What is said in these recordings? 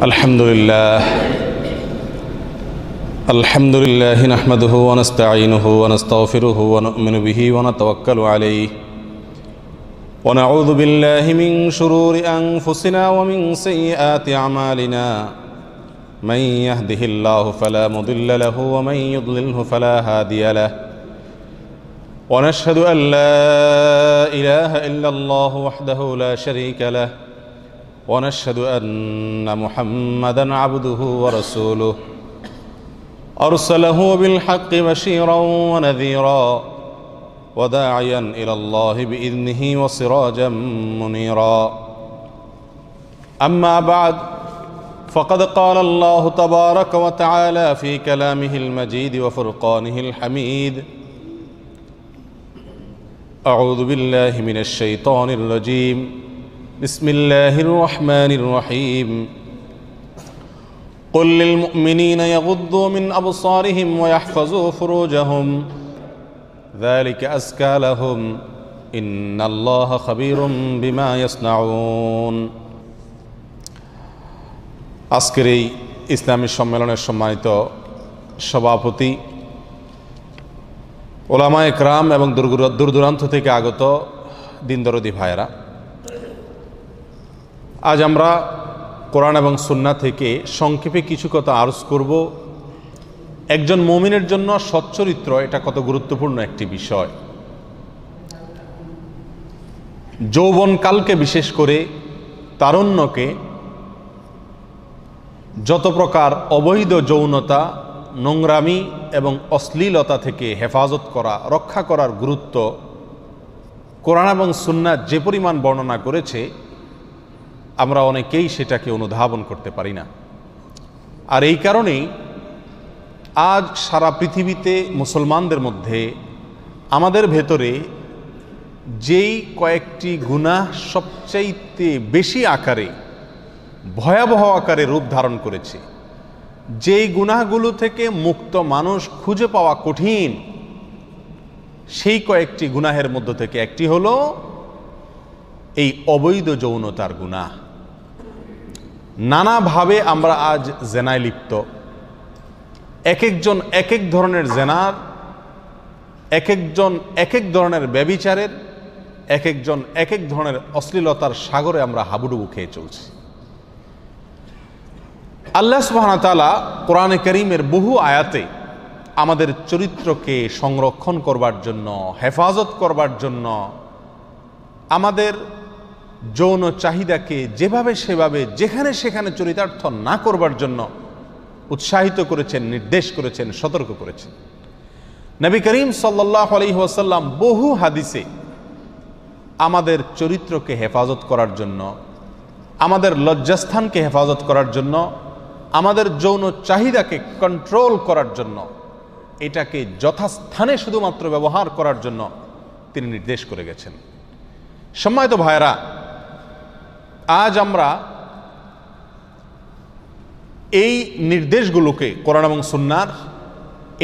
আলহামদুলিল্লাহ নাহমাদুহু ওয়া নাস্তাঈনুহু ওয়া নাস্তাগফিরুহু ওয়া নু'মিনু বিহি ওয়া নাতাওয়াক্কালু আলাইহি ওয়া নাউযু বিল্লাহি মিন শুরুরি আনফুসিনা ওয়া মিন সাইয়্যাতি আমালিনা মান ইয়াহদিহিল্লাহু ফালা মুদিল্লা লাহু ওয়া মান ইউদ্লিলহু ফালা হাদিয়া লাহু ওয়া নাশহাদু আন লা ইলাহা ইল্লাল্লাহু ওয়াহদাহু লা শারীকা লাহু ওয়া নাশহাদু আন্না মুহাম্মাদান আবদুহু ওয়া রাসূলুহু أرسله بالحق بشيرا ونذيرا وداعيا إلى الله بإذنه وسراجا منيرا أما بعد فقد قال الله تبارك وتعالى في كلامه المجيد وفرقانه الحميد أعوذ بالله من الشيطان الرجيم بسم الله الرحمن الرحيم قل للمؤمنين يغضوا من أبصارهم ويحفظوا فروجهم ذلك أزكى لهم إن الله خبير بما يصنعون আজকের এই ইসলামী সম্মেলনের সম্মানিত সভাপতি, ওলামায়ে কেরাম এবং দূর দূরান্ত থেকে আগত দিনদরদি ভাইয়েরা, আজ আমরা কোরআন এবং সুন্নাহ থেকে সংক্ষেপে কিছু কথা আরজ করব। একজন মুমিনের জন্য সচ্চরিত্র এটা কত গুরুত্বপূর্ণ একটি বিষয়। যৌবনকালকে বিশেষ করে তারুণ্যকে যত প্রকার অবৈধ যৌনতা, নোংরামি এবং অশ্লীলতা থেকে হেফাজত করা, রক্ষা করার গুরুত্ব কোরআন এবং সুন্নাহ যে পরিমাণ বর্ণনা করেছে, আমরা অনেকেই সেটাকে অনুধাবন করতে পারি না। আর এই কারণেই আজ সারা পৃথিবীতে মুসলমানদের মধ্যে আমাদের ভেতরে যেই কয়েকটি গুনাহ সবচাইতে বেশি আকারে, ভয়াবহ আকারে রূপ ধারণ করেছে, যেই গুনাহগুলো থেকে মুক্ত মানুষ খুঁজে পাওয়া কঠিন, সেই কয়েকটি গুনাহের মধ্য থেকে একটি হলো এই অবৈধ যৌনতার গুনাহ। নানাভাবে আমরা আজ জেনায় লিপ্ত। এক একজন এক এক ধরনের জেনার, এক একজন এক এক ধরনের ব্যভিচারের, এক একজন এক এক ধরনের অশ্লীলতার সাগরে আমরা হাবুডুবু খেয়ে চলছি। আল্লাহ সুবহানাহু ওয়া তাআলা কোরআনে কারীমের বহু আয়াতে আমাদের চরিত্রকে সংরক্ষণ করবার জন্য, হেফাজত করবার জন্য, আমাদের যৌন চাহিদাকে যেভাবে সেভাবে যেখানে সেখানে চরিতার্থ না করবার জন্য উৎসাহিত করেছেন, নির্দেশ করেছেন, সতর্ক করেছেন। নবী করিম সাল্লাল্লাহু আলাইহি ওয়াসাল্লাম বহু হাদিসে আমাদের চরিত্রকে হেফাজত করার জন্য, আমাদের লজ্জাস্থানকে হেফাজত করার জন্য, আমাদের যৌন চাহিদাকে কন্ট্রোল করার জন্য, এটাকে যথাস্থানে শুধুমাত্র ব্যবহার করার জন্য তিনি নির্দেশ করে গেছেন। সম্মানিত ভাইরা, আজ আমরা এই নির্দেশগুলোকে, কোরআন এবং সুন্নাহর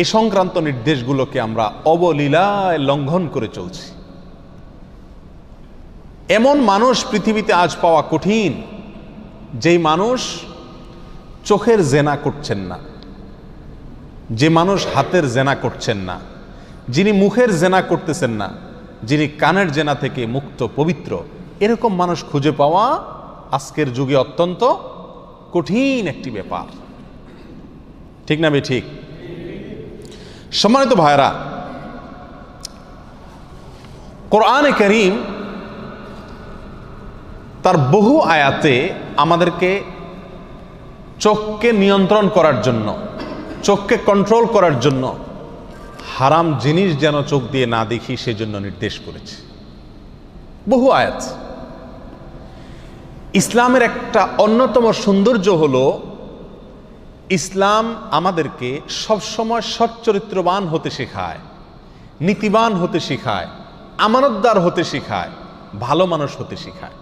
এ সংক্রান্ত নির্দেশগুলোকে আমরা অবলীলায় লঙ্ঘন করে চলছি। এমন মানুষ পৃথিবীতে আজ পাওয়া কঠিন, যেই মানুষ চোখের জেনা করছেন না, যে মানুষ হাতের জেনা করছেন না, যিনি মুখের জেনা করতেছেন না, যিনি কানের জেনা থেকে মুক্ত পবিত্র, এরকম মানুষ খুঁজে পাওয়া আজকের যুগে অত্যন্ত কঠিন একটি ব্যাপার। ঠিক না বে ঠিক? সম্মানিত ভাইরা, কোরআনে কারীম তার বহু আয়াতে আমাদেরকে চোখকে নিয়ন্ত্রণ করার জন্য, চোখকে কন্ট্রোল করার জন্য, হারাম জিনিস যেন চোখ দিয়ে না দেখি সেজন্য নির্দেশ করেছে। বহু আয়াত। ইসলামের একটা অন্যতম সৌন্দর্য হলো ইসলাম আমাদেরকে সবসময় সচ্চরিত্রবান হতে শেখায়, নীতিবান হতে শেখায়, আমানতদার হতে শেখায়, ভালো মানুষ হতে শেখায়।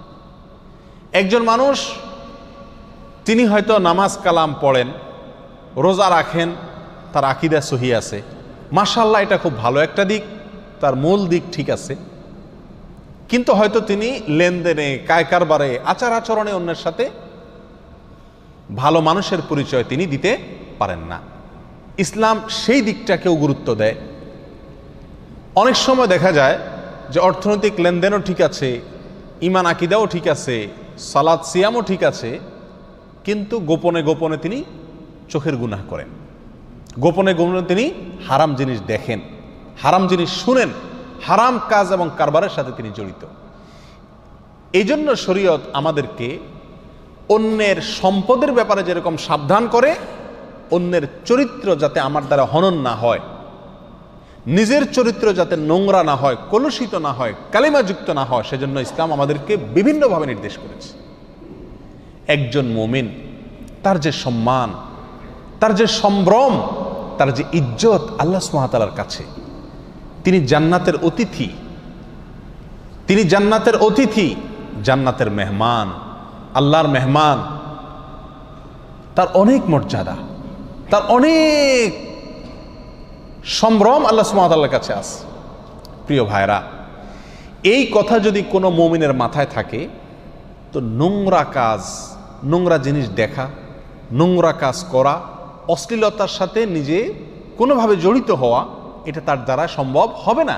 একজন মানুষ তিনি হয়তো নামাজ কালাম পড়েন, রোজা রাখেন, তার আকীদা সহি আছে, মাশাআল্লাহ, এটা খুব ভালো একটা দিক, তার মূল দিক ঠিক আছে, কিন্তু হয়তো তিনি লেনদেনে, কারবারে, আচার আচরণে অন্যের সাথে ভালো মানুষের পরিচয় তিনি দিতে পারেন না। ইসলাম সেই দিকটাকেও গুরুত্ব দেয়। অনেক সময় দেখা যায় যে অর্থনৈতিক লেনদেনও ঠিক আছে, ঈমান আকীদাও ঠিক আছে, সালাত সিয়ামও ঠিক আছে, কিন্তু গোপনে গোপনে তিনি চোখের গুনাহ করেন, গোপনে গোপনে তিনি হারাম জিনিস দেখেন, হারাম জিনিস শুনেন, হারাম কাজ এবং কারবারের সাথে তিনি জড়িত। এই জন্য শরীয়ত আমাদেরকে অন্যের সম্পদের ব্যাপারে যেরকম সাবধান করে, অন্যের চরিত্র যাতে আমার দ্বারা হনন না হয়, নিজের চরিত্র যাতে নোংরা না হয়, কলুষিত না হয়, কালিমাযুক্ত না হয়, সেজন্য ইসলাম আমাদেরকে বিভিন্নভাবে নির্দেশ করেছে। একজন মুমিন তার যে সম্মান, তার যে সম্ভ্রম, তার যে ইজ্জত আল্লাহ সুবহানাহু ওয়া তাআলার কাছে, তিনি জান্নাতের অতিথি, তিনি জান্নাতের অতিথি, জান্নাতের মেহমান, আল্লাহর মেহমান। তার অনেক মর্যাদা, তার অনেক সম্ভ্রম আল্লাহ সুবহানাহু ওয়া তাআলার কাছে আছে। প্রিয় ভাইরা, এই কথা যদি কোনো মুমিনের মাথায় থাকে, তো নোংরা কাজ, নোংরা জিনিস দেখা, নোংরা কাজ করা, অশ্লীলতার সাথে নিজে কোনোভাবে জড়িত হওয়া, এটা তার দ্বারা সম্ভব হবে না।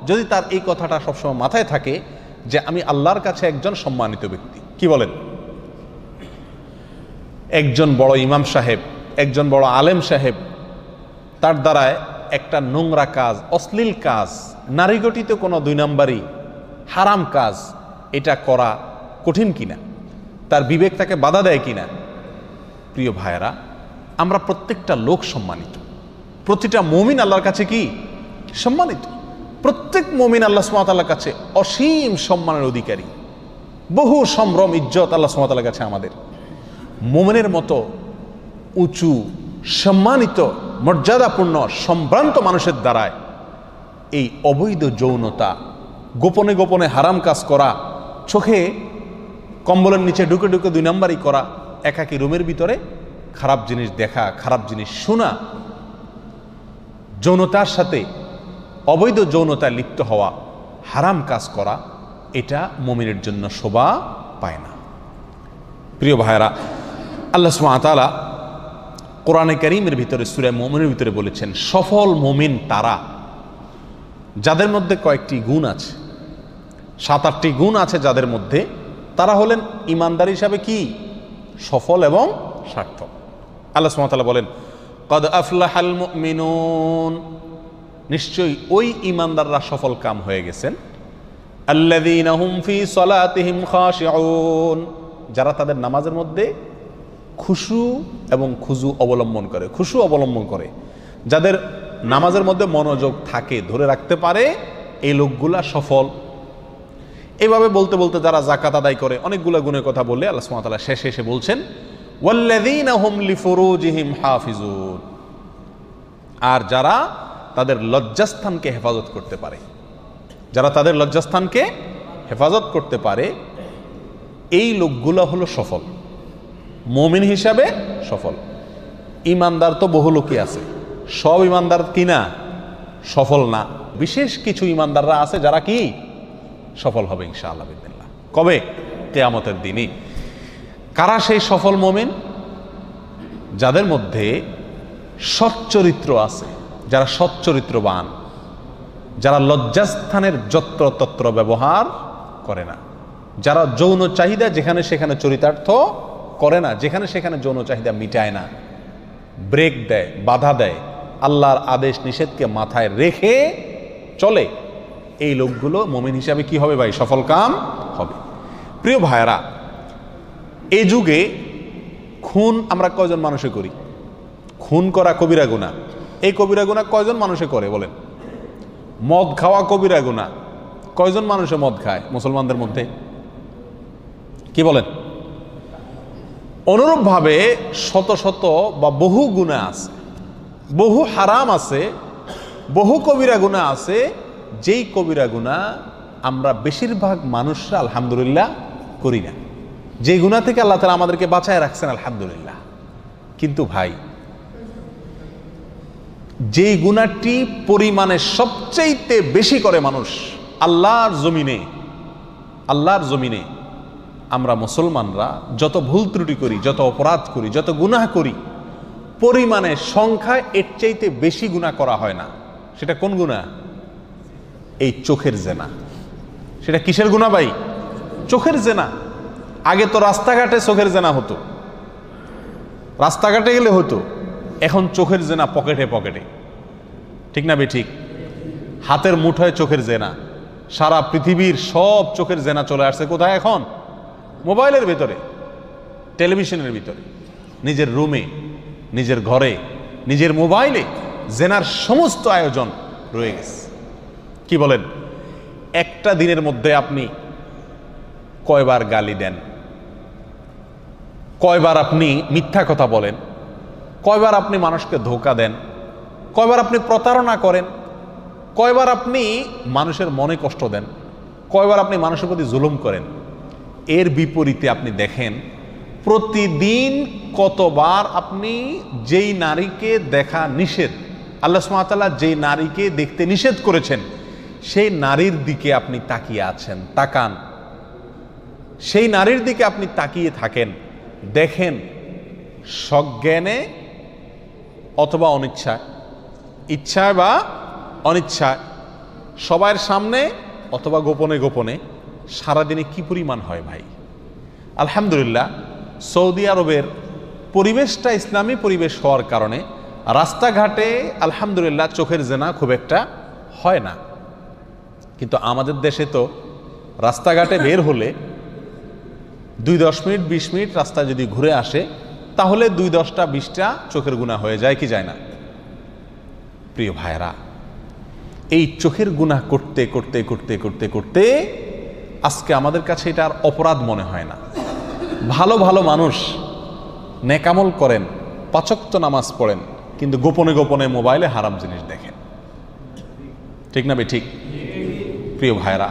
যদি তার এই কথাটা সবসময় মাথায় থাকে যে আমি আল্লাহর কাছে একজন সম্মানিত ব্যক্তি। কি বলেন? একজন বড় ইমাম সাহেব, একজন বড় আলেম সাহেব, তার দ্বারায় একটা নোংরা কাজ, অশ্লীল কাজ, নারীঘটিত কোনো 2 নম্বরই হারাম কাজ, এটা করা কঠিন কিনা? তার বিবেক তাকে বাধা দেয় কিনা? প্রিয় ভাইয়েরা, আমরা প্রত্যেকটা লোক সম্মানিত, প্রতিটা মুমিন আল্লাহর কাছে কি সম্মানিত। প্রত্যেক মুমিন আল্লাহ সুবহানাহু ওয়া তাআলার কাছে অসীম সম্মানের অধিকারী, বহু সম্ভ্রম ইজ্জত আল্লাহ সুবহানাহু ওয়া তাআলার কাছে আমাদের। মুমিনের মতো উঁচু, সম্মানিত, মর্যাদাপূর্ণ, সম্ভ্রান্ত মানুষের দ্বারায় এই অবৈধ যৌনতা, গোপনে গোপনে হারাম কাজ করা, চোখে কম্বলের নিচে ঢুকে ঢুকে 2 নম্বরই করা, একাকী রুমের ভিতরে খারাপ জিনিস দেখা, খারাপ জিনিস শোনা, যৌনতার সাথে অবৈধ যৌনতায় লিপ্ত হওয়া, হারাম কাজ করা, এটা মুমিনের জন্য শোভা পায় না। প্রিয় ভাইরা, আল্লাহ সুবহানাহু ওয়া তাআলা কোরআনে কারীমের ভিতরে সূরা মুমিনের ভিতরে বলেছেন, সফল মুমিন তারা যাদের মধ্যে কয়েকটি গুণ আছে, 7-8টি গুণ আছে যাদের মধ্যে, তারা হলেন ইমানদার হিসাবে কি সফল এবং সার্থক। আল্লাহ সুবহানাহু ওয়া তাআলা বলেন, ক্বাদ আফলাহাল মুমিনুন, নিশ্চয়ই ওই ইমানদাররা সফল কাম হয়ে গেছেন, আল্লাযীনা হুম ফি সালাতিহিম খাশিউন, যারা তাদের নামাজের মধ্যে খুশু এবং খুজু অবলম্বন করে, খুশু অবলম্বন করে, যাদের নামাজের মধ্যে মনোযোগ থাকে, ধরে রাখতে পারে, এই লোকগুলা সফল। এইভাবে বলতে বলতে যারা যাকাত আদায় করে, অনেকগুলো গুণের কথা বললে আল্লাহ সুবহানাহু ওয়া তাআলা শেষে এসে বলছেন, ওয়াল্লাযীনা হুম লিফুরুজিহিম হাফিজুন, আর যারা তাদের লজ্জাস্থানকে হেফাজত করতে পারে, যারা তাদের লজ্জাস্থানকে হেফাজত করতে পারে, এই লোকগুলো হলো সফল মুমিন হিসাবে সফল। ইমানদার তো বহু লোকই আছে, সব ইমানদার কিনা সফল না। বিশেষ কিছু ইমানদাররা আছে যারা কি সফল হবে ইনশাআল্লাহ বিদিনিল্লাহ। কবে? কিয়ামতের দিনই। কারা সেই সফল মুমিন? যাদের মধ্যে সচ্চরিত্র আছে, যারা সচ্চরিত্রবান, যারা লজ্জাস্থানের যত্রতত্র ব্যবহার করে না, যারা যৌন চাহিদা যেখানে সেখানে চরিতার্থ করে না, যেখানে সেখানে যৌন চাহিদা মিটায় না, ব্রেক দেয়, বাধা দেয়, আল্লাহর আদেশ নিষেধকে মাথায় রেখে চলে, এই লোকগুলো মুমিন হিসাবে কি হবে ভাই? সফল কাম হবে। প্রিয় ভাইয়েরা, এই যুগে খুন আমরা কয়জন মানুষে করি? খুন করা কবিরা গুনাহ। এই কবিরা গুনাহ কয়জন মানুষে করে বলেন? মদ খাওয়া কবিরা গুনাহ। কয়জন মানুষে মদ খায় মুসলমানদের মধ্যে? কি বলেন? অনুরূপভাবে শত শত বা বহু গুনাহ আছে, বহু হারাম আছে, বহু কবিরা গুনাহ আছে, যেই কবিরা গুনাহ আমরা বেশিরভাগ মানুষরা আলহামদুলিল্লাহ করি না, যে গুনাহ থেকে আল্লাহ তাআলা আমাদেরকে বাঁচায় রাখছেন আলহামদুলিল্লাহ। কিন্তু ভাই, যেই গুনাহটি পরিমাণে সবচেয়ে বেশি করে মানুষ আল্লাহর জমিনে, আমরা মুসলমানরা যত ভুল ত্রুটি করি, যত অপরাধ করি, যত গুনাহ করি, পরিমাণে সংখ্যায় এর চাইতে বেশি গুনাহ করা হয় না। সেটা কোন গুনাহ? এই চোখের জেনা। সেটা কিসের গুনাহ ভাই? চোখের জেনা। আগে তো রাস্তাঘাটে চোখের জেনা হতো, রাস্তাঘাটে গেলে হতো, এখন চোখের জেনা পকেটে পকেটে। ঠিক না বে ঠিক? হাতের মুঠোয় চোখের জেনা। সারা পৃথিবীর সব চোখের জেনা চলে আসছে কোথায় এখন? মোবাইলের ভিতরে, টেলিভিশনের ভিতরে, নিজের রুমে, নিজের ঘরে, নিজের মোবাইলে জেনার সমস্ত আয়োজন রয়ে গেছে। কি বলেন? একটা দিনের মধ্যে আপনি কয়বার গালি দেন, কয়বার আপনি মিথ্যা কথা বলেন, কয়বার আপনি মানুষকে ধোঁকা দেন, কয়বার আপনি প্রতারণা করেন, কয়বার আপনি মানুষের মনে কষ্ট দেন, কয়বার আপনি মানুষের প্রতি জুলুম করেন। এর বিপরীতে আপনি দেখেন প্রতিদিন কতবার আপনি যেই নারীকে দেখা নিষেধ, আল্লাহ সুবহানাহু ওয়া তাআলা যেই নারীকে দেখতে নিষেধ করেছেন সেই নারীর দিকে আপনি তাকিয়ে আছেন। তাকান, সেই নারীর দিকে আপনি তাকিয়ে থাকেন, দেখেন সজ্ঞানে অথবা অনিচ্ছায়, ইচ্ছায় বা অনিচ্ছায়, সবার সামনে অথবা গোপনে গোপনে সারাদিনে কি পরিমাণ হয় ভাই। আলহামদুলিল্লাহ, সৌদি আরবের পরিবেশটা ইসলামী পরিবেশ হওয়ার কারণে রাস্তাঘাটে আলহামদুলিল্লাহ চোখের জেনা খুব একটা হয় না। কিন্তু আমাদের দেশে তো রাস্তাঘাটে বের হলে 2-10 মিনিট 20 মিনিট রাস্তা যদি ঘুরে আসে তাহলে 2-10টা-20টা চোখের গুনাহ হয়ে যায় কি যায় না? প্রিয় ভাইরা, এই চোখের গুনাহ করতে করতে করতে করতে করতে আজকে আমাদের কাছে এটা আর অপরাধ মনে হয় না। ভালো ভালো মানুষ নেকামল করেন, 5 ওয়াক্ত নামাজ পড়েন, কিন্তু গোপনে গোপনে মোবাইলে হারাম জিনিস দেখেন। ঠিক না বে ঠিক? প্রিয় ভাইরা,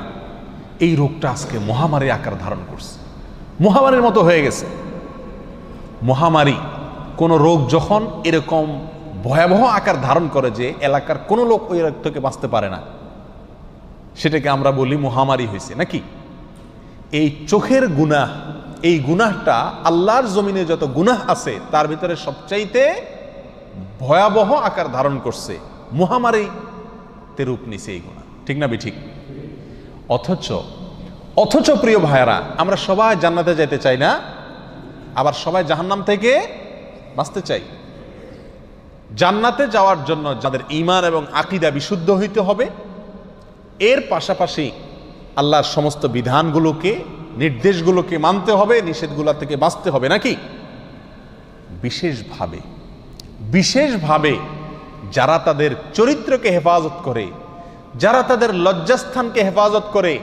এই রোগটা আজকে মহামারী আকার ধারণ করছে, মহামারীর মতো হয়ে গেছে। মহামারী কোন রোগ যখন এরকম ভয়াবহ আকার ধারণ করে যে এলাকার কোনো লোক ওই রোগ থেকে বাঁচতে পারে না, সেটাকে আমরা বলি মহামারী হয়েছে নাকি? এই চোখের গুনাহ, এই গুনাহটা আল্লাহর জমিনে যত গুনাহ আছে তার ভিতরে সবচাইতে ভয়াবহ আকার ধারণ করছে, মহামারীতে রূপ নিছে এই গুনাহ। ঠিক না বে ঠিক? অথচ প্রিয় ভাইরা, আমরা সবাই জান্নাতে যেতে চাই না, আবার সবাই জাহান্নাম থেকে বাঁচতে চাই। জান্নাতে যাওয়ার জন্য যাদের ঈমান এবং আকীদা বিশুদ্ধ হইতে হবে, এর পাশাপাশি আল্লাহর সমস্ত বিধানগুলোকে, নির্দেশগুলোকে মানতে হবে, নিষেধগুলো থেকে বাঁচতে হবে নাকি? বিশেষভাবে যারা তাদের চরিত্রকে হেফাজত করে, যারা তাদের লজ্জাস্থানকে হেফাজত করে,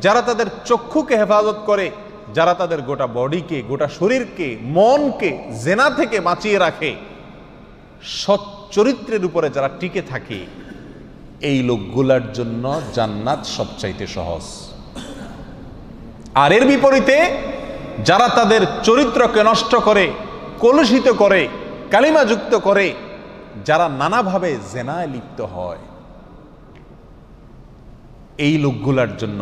যারা তাদের চক্ষুকে হেফাজত করে, যারা তাদের গোটা বডিকে, গোটা শরীরকে, মনকে জেনা থেকে বাঁচিয়ে রাখে, সৎ চরিত্রের উপরে যারা টিকে থাকে, এই লোকগুলার জন্য জান্নাত সবচাইতে সহজ। আর এর বিপরীতে যারা তাদের চরিত্রকে নষ্ট করে, কলুষিত করে, কালিমাযুক্ত করে, যারা নানাভাবে জেনায় লিপ্ত হয়, এই লোকগুলার জন্য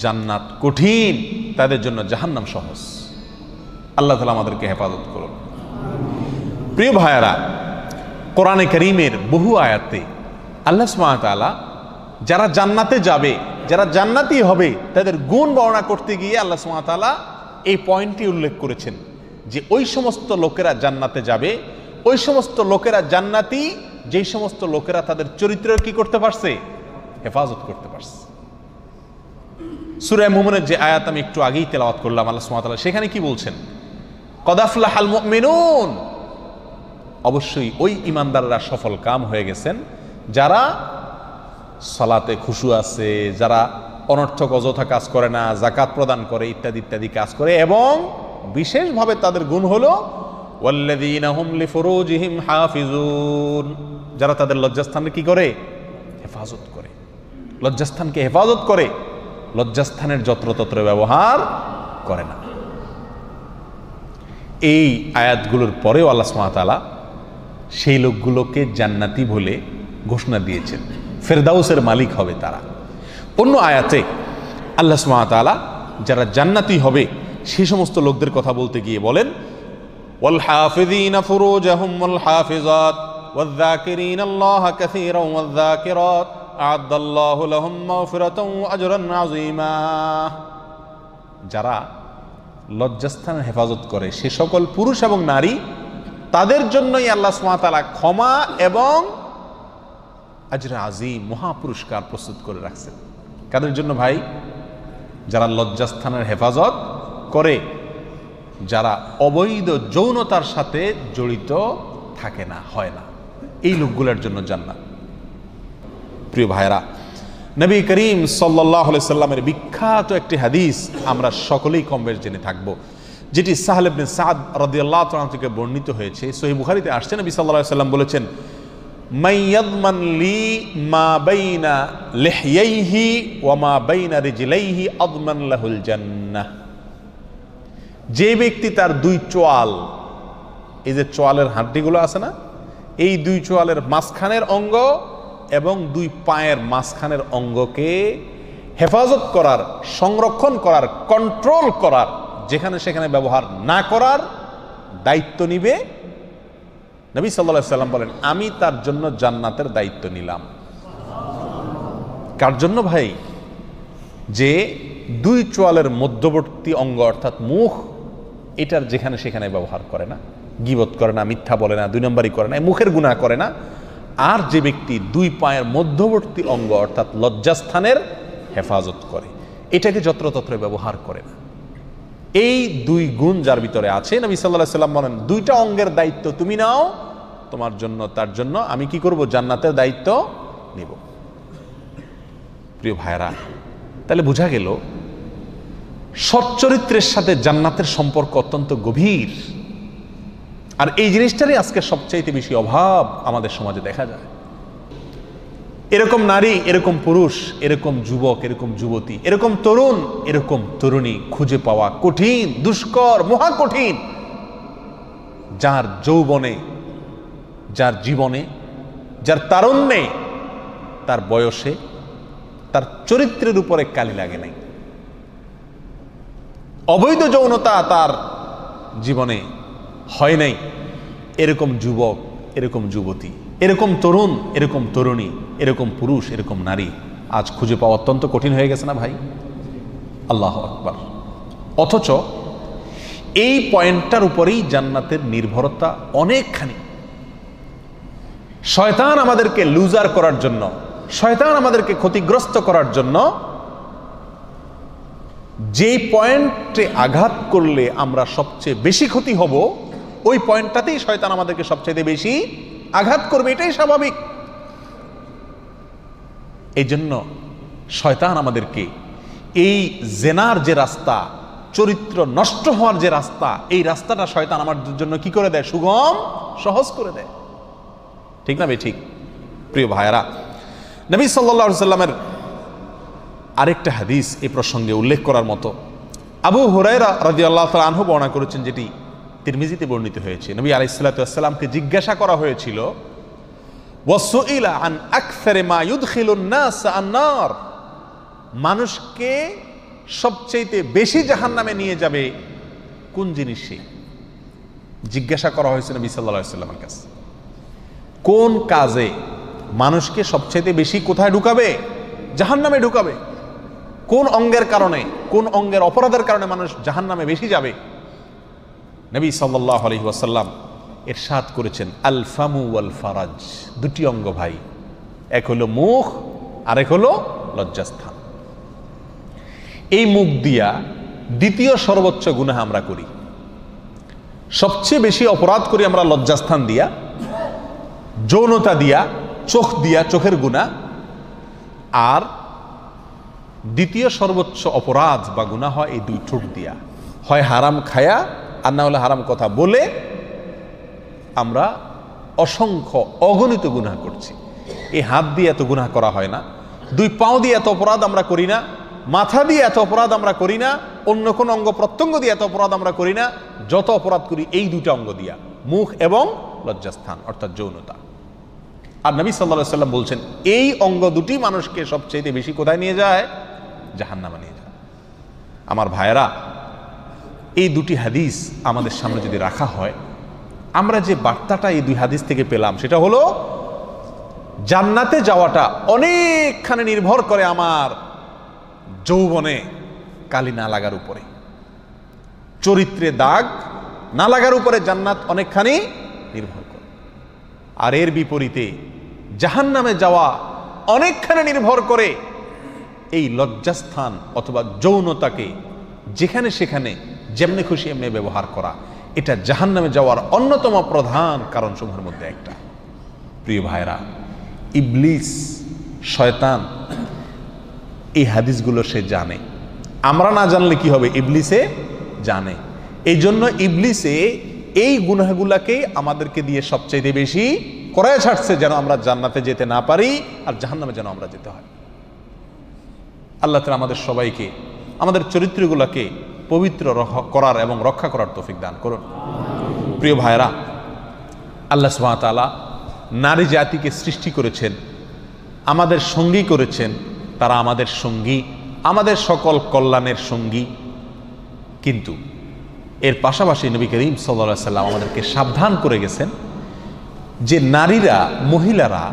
জান্নাত কঠিন, তাদের জন্য জাহান্নাম সহজ। আল্লাহ তাআলা আমাদেরকে হেফাজত করুন। প্রিয় ভাইয়েরা, কোরআনে কারীমের বহু আয়াতে আল্লাহ সুবহানাহু ওয়া তাআলা যারা জান্নাতে যাবে, যারা জান্নাতি হবে, তাদের গুণ বর্ণনা করতে গিয়ে আল্লাহ সুবহানাহু ওয়া তাআলা এই পয়েন্টটি উল্লেখ করেছেন যে ওই সমস্ত লোকেরা জান্নাতে যাবে, ওই সমস্ত লোকেরা জান্নাতি যেই সমস্ত লোকেরা তাদের চরিত্রের কি করতে পারছে? হেফাজত করতে পারছে। সূরা মুমিনের যে আয়াত আমি একটু আগেই তেলাওয়াত করলাম, আল্লাহ সুবহানাহু ওয়া তাআলা সেখানে কি বলছেন? কদ আফলাহাল মুমিনুন, অবশ্যই ওই ঈমানদাররা সফল কাম হয়ে গেছেন যারা সালাতে খুশু আছে, যারা অনর্থক অযথা কাজ করে না, যাকাত প্রদান করে, ইত্যাদি ইত্যাদি কাজ করে, এবং বিশেষভাবে তাদের গুণ হলো ওয়াল্লাযীনা হুম লিফুরুজিহিম হাফিজুন, যারা তাদের লজ্জাস্থানে কি করে? হেফাজত করে। লজ্জাস্থানকে হেফাজত করে, লজ্জাস্থানের যত্রতত্র ব্যবহার করে না। এই আয়াতগুলোর পরেও আল্লাহ সুবহানাহু ওয়া তাআলা সেই লোকগুলোকে জান্নাতি বলে ঘোষণা দিয়েছেন, ফেরদাউসের মালিক হবে তারা। অন্য আয়াতে আল্লাহ সুবহানাহু ওয়া তাআলা যারা জান্নাতি হবে সেই সমস্ত লোকদের কথা বলতে গিয়ে বলেন ওয়াল হাফিযিনা ফুরুজাহুম ওয়াল হাফিজাত ওয়ায-যাকিরিনাল্লাহা কাসীরান ওয়ায-যাকিরাত আ'আদ্দাল্লাহু লাহুম মাগফিরাতান ওয়া আজরান আযীমা। যারা লজ্জাস্থানের হেফাজত করে সে সকল পুরুষ এবং নারী, তাদের জন্যই আল্লাহ সুবহানাহু ওয়া তাআলা ক্ষমা এবং আজরে আযীম, মহাপুরস্কার প্রস্তুত করে রাখছেন। কাদের জন্য ভাই? যারা লজ্জাস্থানের হেফাজত করে, যারা অবৈধ যৌনতার সাথে জড়িত থাকে না, হয় না, এই লোকগুলোর জন্য জান্নাত। প্রিয় ভাইরা, নবী করিম সাল্লাল্লাহু আলাইহি সাল্লামের বিখ্যাত একটি হাদিস আমরা সকলেই কম বেশ জেনে থাকব, যেটি সাহল ইবনে সাদ রাদিয়াল্লাহু তাআলা থেকে বর্ণিত হয়েছে। সহিহ বুখারীতে আসছে, নবী সাল্লাল্লাহু আলাইহি সাল্লাম বলেছেন, মান ইয়াদমান লি মা বাইনা লিহইহি ওয়া মা বাইনা রিজলাইহি আদমান লাহুল জান্নাহ। যে ব্যক্তি তার দুই চোয়াল, এই যে চোয়ালের হাড্ডিগুলো আছে না, এই দুই চোয়ালের মাঝখানের অঙ্গ এবং দুই পায়ের মাঝখানের অঙ্গকে হেফাজত করার, সংরক্ষণ করার, কন্ট্রোল করার, যেখানে সেখানে ব্যবহার না করার দায়িত্ব নিবে, নবী সাল্লাল্লাহু আলাইহি সাল্লাম বলেন, আমি তার জন্য জান্নাতের দায়িত্ব নিলাম। কার জন্য ভাই? যে দুই চোয়ালের মধ্যবর্তী অঙ্গ অর্থাৎ মুখ, এটার যেখানে সেখানে ব্যবহার করে না, গীবত করে না, মিথ্যা বলে না, দুই নম্বরই করে না, মুখের গুনাহ করে না। আর যে ব্যক্তি দুই পায়ের মধ্যবর্তী অঙ্গ অর্থাৎ লজ্জাস্থানের হেফাজত করে, এটাকে যত্রতত্র ব্যবহার করে না, এই দুই গুণ যার ভিতরে আছে, নবী সাল্লাল্লাহু আলাইহি সাল্লাম বলেন, দুইটা অঙ্গের দায়িত্ব তুমি নাও, তোমার জন্য, তার জন্য আমি কি করব? জান্নাতের দায়িত্ব নিব। প্রিয় ভাইরা, তাহলে বোঝা গেল সচ্চরিত্রের সাথে জান্নাতের সম্পর্ক অত্যন্ত গভীর। আর এই জিনিসটারই আজকে সবচাইতে বেশি অভাব আমাদের সমাজে দেখা যায়। এরকম নারী, এরকম পুরুষ, এরকম যুবক, এরকম যুবতী, এরকম তরুণ, এরকম তরুণী খুঁজে পাওয়া কঠিন, দুষ্কর, মহা কঠিন। যার যৌবনে, যার জীবনে, যার তারুণ্যে, তার বয়সে, তার চরিত্রের উপরে কালি লাগে নাই, অবৈধ যৌনতা তার জীবনে হয় নাই, এরকম যুবক, এরকম যুবতী, এরকম তরুণ, এরকম তরুণী, এরকম পুরুষ, এরকম নারী আজ খুঁজে পাওয়া অত্যন্ত কঠিন হয়ে গেছে না ভাই? আল্লাহু আকবার। অথচ এই পয়েন্টটার উপরেই জান্নাতের নির্ভরতা অনেকখানি। শয়তান আমাদেরকে লুজার করার জন্য, শয়তান আমাদেরকে ক্ষতিগ্রস্ত করার জন্য যেই পয়েন্টে আঘাত করলে আমরা সবচেয়ে বেশি ক্ষতি হব, ওই পয়েন্টটাতেই শয়তান আমাদেরকে সবচেয়ে বেশি আঘাত করবে, এটাই স্বাভাবিক। এই জন্য শয়তান আমাদেরকে এই জেনার যে রাস্তা, চরিত্র নষ্ট হওয়ার যে রাস্তা, এই রাস্তাটা শয়তান আমাদের জন্য কি করে দেয়? সুগম, সহজ করে দেয়। ঠিক না ভাই? ঠিক। প্রিয় ভাইয়েরা, নবী সাল্লাল্লাহু আলাইহি সাল্লামের আরেকটা হাদিস এই প্রসঙ্গে উল্লেখ করার মতো, আবু হুরায়রা রাদিয়াল্লাহু তাআলা আনহু বর্ণনা করেছেন, যেটি তিরমিজিতে বর্ণিত হয়েছে। নবী আলাইহিস সালাতু ওয়াস সালামকে জিজ্ঞাসা করা হয়েছিল, ওয়াসুইলা আন আকসারি মা ইউদখিলুন নাস আন-নার, মানুষকে সবচেয়ে বেশি জাহান্নামে নিয়ে যাবে কোন জিনিসে? জিজ্ঞাসা করা হয়েছে নবী সাল্লাল্লাহু আলাইহি সাল্লামের কাছে, কোন কাজে মানুষকে সবচেয়ে বেশি কোথায় ঢুকাবে? জাহান্নামে ঢুকাবে। কোন অঙ্গের কারণে, কোন অঙ্গের অপরাধের কারণে মানুষ জাহান্নামে বেশি যাবে? নবী সাল্লাল্লাহু আলাইহি ওয়াসাল্লাম ইরশাদ করেছেন, আল ফামু ওয়াল ফারাজ, দুটি অঙ্গ ভাই, এক হলো মুখ আর এক হলো লজ্জাস্থান। এই মুখ দিয়া দ্বিতীয় সর্বোচ্চ গুনাহ আমরা করি, সবচেয়ে বেশি অপরাধ করি আমরা লজ্জাস্থান দিয়া, যৌনতা দিয়া, চোখ দিয়া, চোখের গুনাহ। আর দ্বিতীয় সর্বোচ্চ অপরাধ বা গুনাহ হয় এই দুই ঠোঁট দিয়া, হয় হারাম খায়া আর না হলে হারাম কথা বলে আমরা অসংখ্য অগণিত গুনাহ করছি। এই হাত দিয়ে এত গুনাহ করা হয় না, দুই পাও দিয়ে এত অপরাধ আমরা করি না, মাথা দিয়ে এত অপরাধ আমরা করি না, অন্য কোন অঙ্গ প্রত্যঙ্গ দিয়ে এত অপরাধ আমরা করি না, যত অপরাধ করি এই দুইটা অঙ্গ দিয়া, মুখ এবং লজ্জাস্থান অর্থাৎ যৌনতা। আর নবী সাল্লাল্লাহু আলাইহি ওয়াসাল্লাম বলছেন, এই অঙ্গ দুটি মানুষকে সবচেয়ে বেশি কোথায় নিয়ে যায়? জাহান্নামে নিয়ে যায়। আমার ভাইয়েরা, এই দুটি হাদিস আমাদের সামনে যদি রাখা হয়, আমরা যে বার্তাটা এই দুই হাদিস থেকে পেলাম সেটা হলো জান্নাতে যাওয়াটা অনেকখানি নির্ভর করে আমার যৌবনে কালি না লাগার উপরে, চরিত্রে দাগ না লাগার উপরে জান্নাত অনেকখানি নির্ভর করে। আর এর বিপরীতে জাহান্নামে যাওয়া অনেকখানি নির্ভর করে এই লজ্জাস্থান অথবা যৌনতাকে যেখানে সেখানে যেমনি খুশি এমনি ব্যবহার করা। এটা জাহান্নামে যাওয়ার অন্যতম প্রধান কারণসমূহের মধ্যে একটা। প্রিয় ভাইরা, ইবলিস শয়তান এই হাদিসগুলো সে জানে, আমরা না জানলে কি হবে, ইবলিসে জানে। এই জন্য ইবলিসে এই গুনাহগুলাকে আমাদেরকে দিয়ে সবচাইতে বেশি করায় ছাড়ছে, যেন আমরা জান্নাতে যেতে না পারি আর জাহান্নামে যেন আমরা যেতে হয়। আল্লাহ তাআলা আমাদের সবাইকে আমাদের চরিত্রগুলোকে পবিত্র করার এবং রক্ষা করার তৌফিক দান করুন। প্রিয় ভাইরা, আল্লাহ সুবহানাহু ওয়া তাআলা নারী জাতিকে সৃষ্টি করেছেন, আমাদের সঙ্গী করেছেন, তারা আমাদের সঙ্গী, আমাদের সকল কল্যাণের সঙ্গী। কিন্তু এর পাশাপাশি নবী করিম সাল্লাল্লাহু আলাইহি ওয়াসাল্লাম আমাদেরকে সাবধান করে গেছেন যে নারীরা, মহিলারা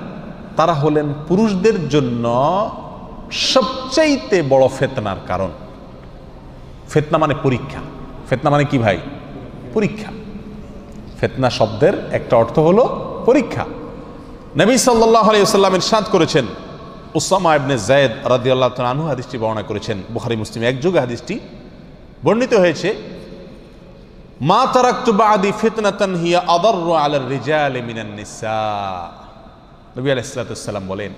তারা হলেন পুরুষদের জন্য সবচাইতে বড় ফিতনার কারণ। ফিতনা মানে পরীক্ষা। ফিতনা মানে কি ভাই? পরীক্ষা। ফিতনা শব্দের একটা অর্থ হলো পরীক্ষা। নবী সাল্লাল্লাহু আলাইহি ওয়াসাল্লাম ইরশাদ করেছেন, উসামা ইবনে যায়েদ রাদিয়াল্লাহু তাআলা আনহু হাদিসটি বর্ণনা করেছেন, বুখারী মুসলিম একযোগে হাদিসটি বর্ণিত হয়েছে, মা তারাকতু বাদি ফিতনাতান হিয়া আদাররু আলার রিজালি মিনান নিসা। নবী আলাইহিস সালাতু ওয়াস সালাম বলেন,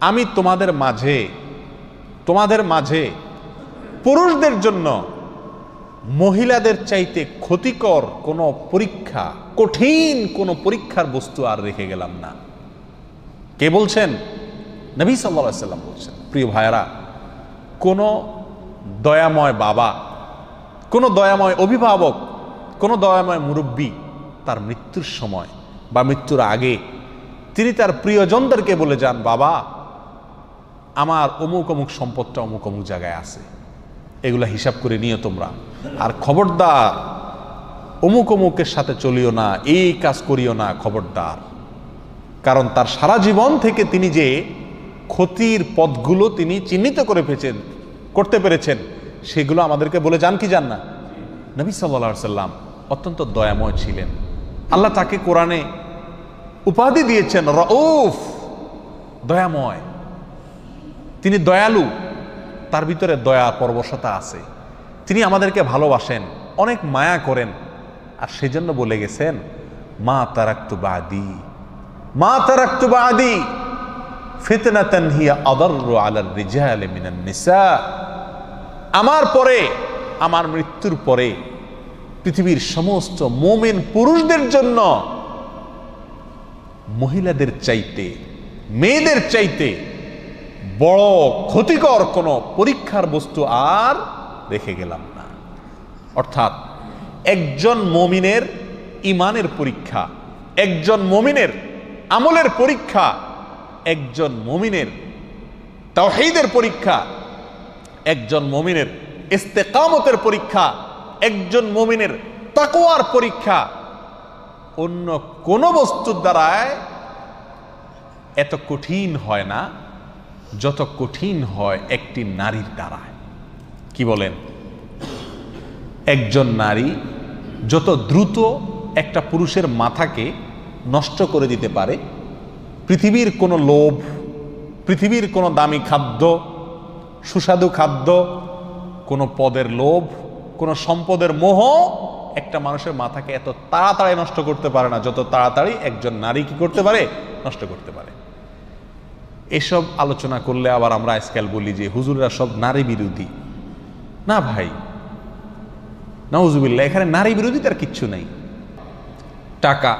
আমি তোমাদের মাঝে পুরুষদের জন্য মহিলাদের চাইতে ক্ষতিকর কোনো পরীক্ষা, কঠিন কোনো পরীক্ষার বস্তু আর রেখে গেলাম না। কে বলছেন? নবী সাল্লাল্লাহু আলাইহি ওয়াসাল্লাম বলছেন। প্রিয় ভাইরা, কোনো দয়াময় বাবা, কোনো দয়াময় অভিভাবক, কোনো দয়াময় মুরব্বী তার মৃত্যুর সময় বা মৃত্যুর আগে তিনি তার প্রিয়জনদেরকে বলে যান, বাবা আমার অমুক অমুক সম্পদটা অমুক অমুক জায়গায় আছে, এগুলা হিসাব করে নিও তোমরা, আর খবরদার অমুক অমুকের সাথে চলিও না, এই কাজ করিও না, খবরদার। কারণ তার সারা জীবন থেকে তিনি যে ক্ষতির পথগুলো তিনি চিহ্নিত করতে পেরেছেন সেগুলো আমাদেরকে বলে যান কি যান না? নবী সাল্লাল্লাহু আলাইহি ওয়াসাল্লাম অত্যন্ত দয়াময় ছিলেন। আল্লাহ তাকে কোরআনে উপাধি দিয়েছেন রউফ, দয়াময়। তিনি দয়ালু, তার ভিতরে দয়া পরবশতা আছে। তিনি আমাদেরকে ভালোবাসেন, অনেক মায়া করেন, আর সেজন্য বলে গেছেন, মা তারাকতু বাদি ফিতনাতান হিয়া আদাররু আলার রিজালি মিনান নিসা। আমার পরে, আমার মৃত্যুর পরে পৃথিবীর সমস্ত মুমিন পুরুষদের জন্য মহিলাদের চাইতে, মেয়েদের চাইতে বড় ক্ষতিকর কোনো পরীক্ষার বস্তু আর রেখে গেলাম না। অর্থাৎ একজন মুমিনের ঈমানের পরীক্ষা, একজন মুমিনের আমলের পরীক্ষা, একজন মুমিনের তাওহীদের পরীক্ষা, একজন মুমিনের ইস্তেকামতের পরীক্ষা, একজন মুমিনের তাকওয়ার পরীক্ষা অন্য কোনো বস্তুর দ্বারায় এত কঠিন হয় না যত কঠিন হয় একটি নারীর দ্বারায়। কি বলেন? একজন নারী যত দ্রুত একটা পুরুষের মাথাকে নষ্ট করে দিতে পারে, পৃথিবীর কোনো লোভ, পৃথিবীর কোনো দামি খাদ্য, সুস্বাদু খাদ্য, কোনো পদের লোভ, কোনো সম্পদের মোহ একটা মানুষের মাথাকে এত তাড়াতাড়ি নষ্ট করতে পারে না যত তাড়াতাড়ি একজন নারী কি করতে পারে? নষ্ট করতে পারে। এসব আলোচনা করলে আবার আমরা আজকাল বলি যে হুজুররা সব নারী বিরোধী। না ভাই, নাউজুবিল্লাহ, এখানে নারী বিরোধী তার কিচ্ছু নেই। টাকা,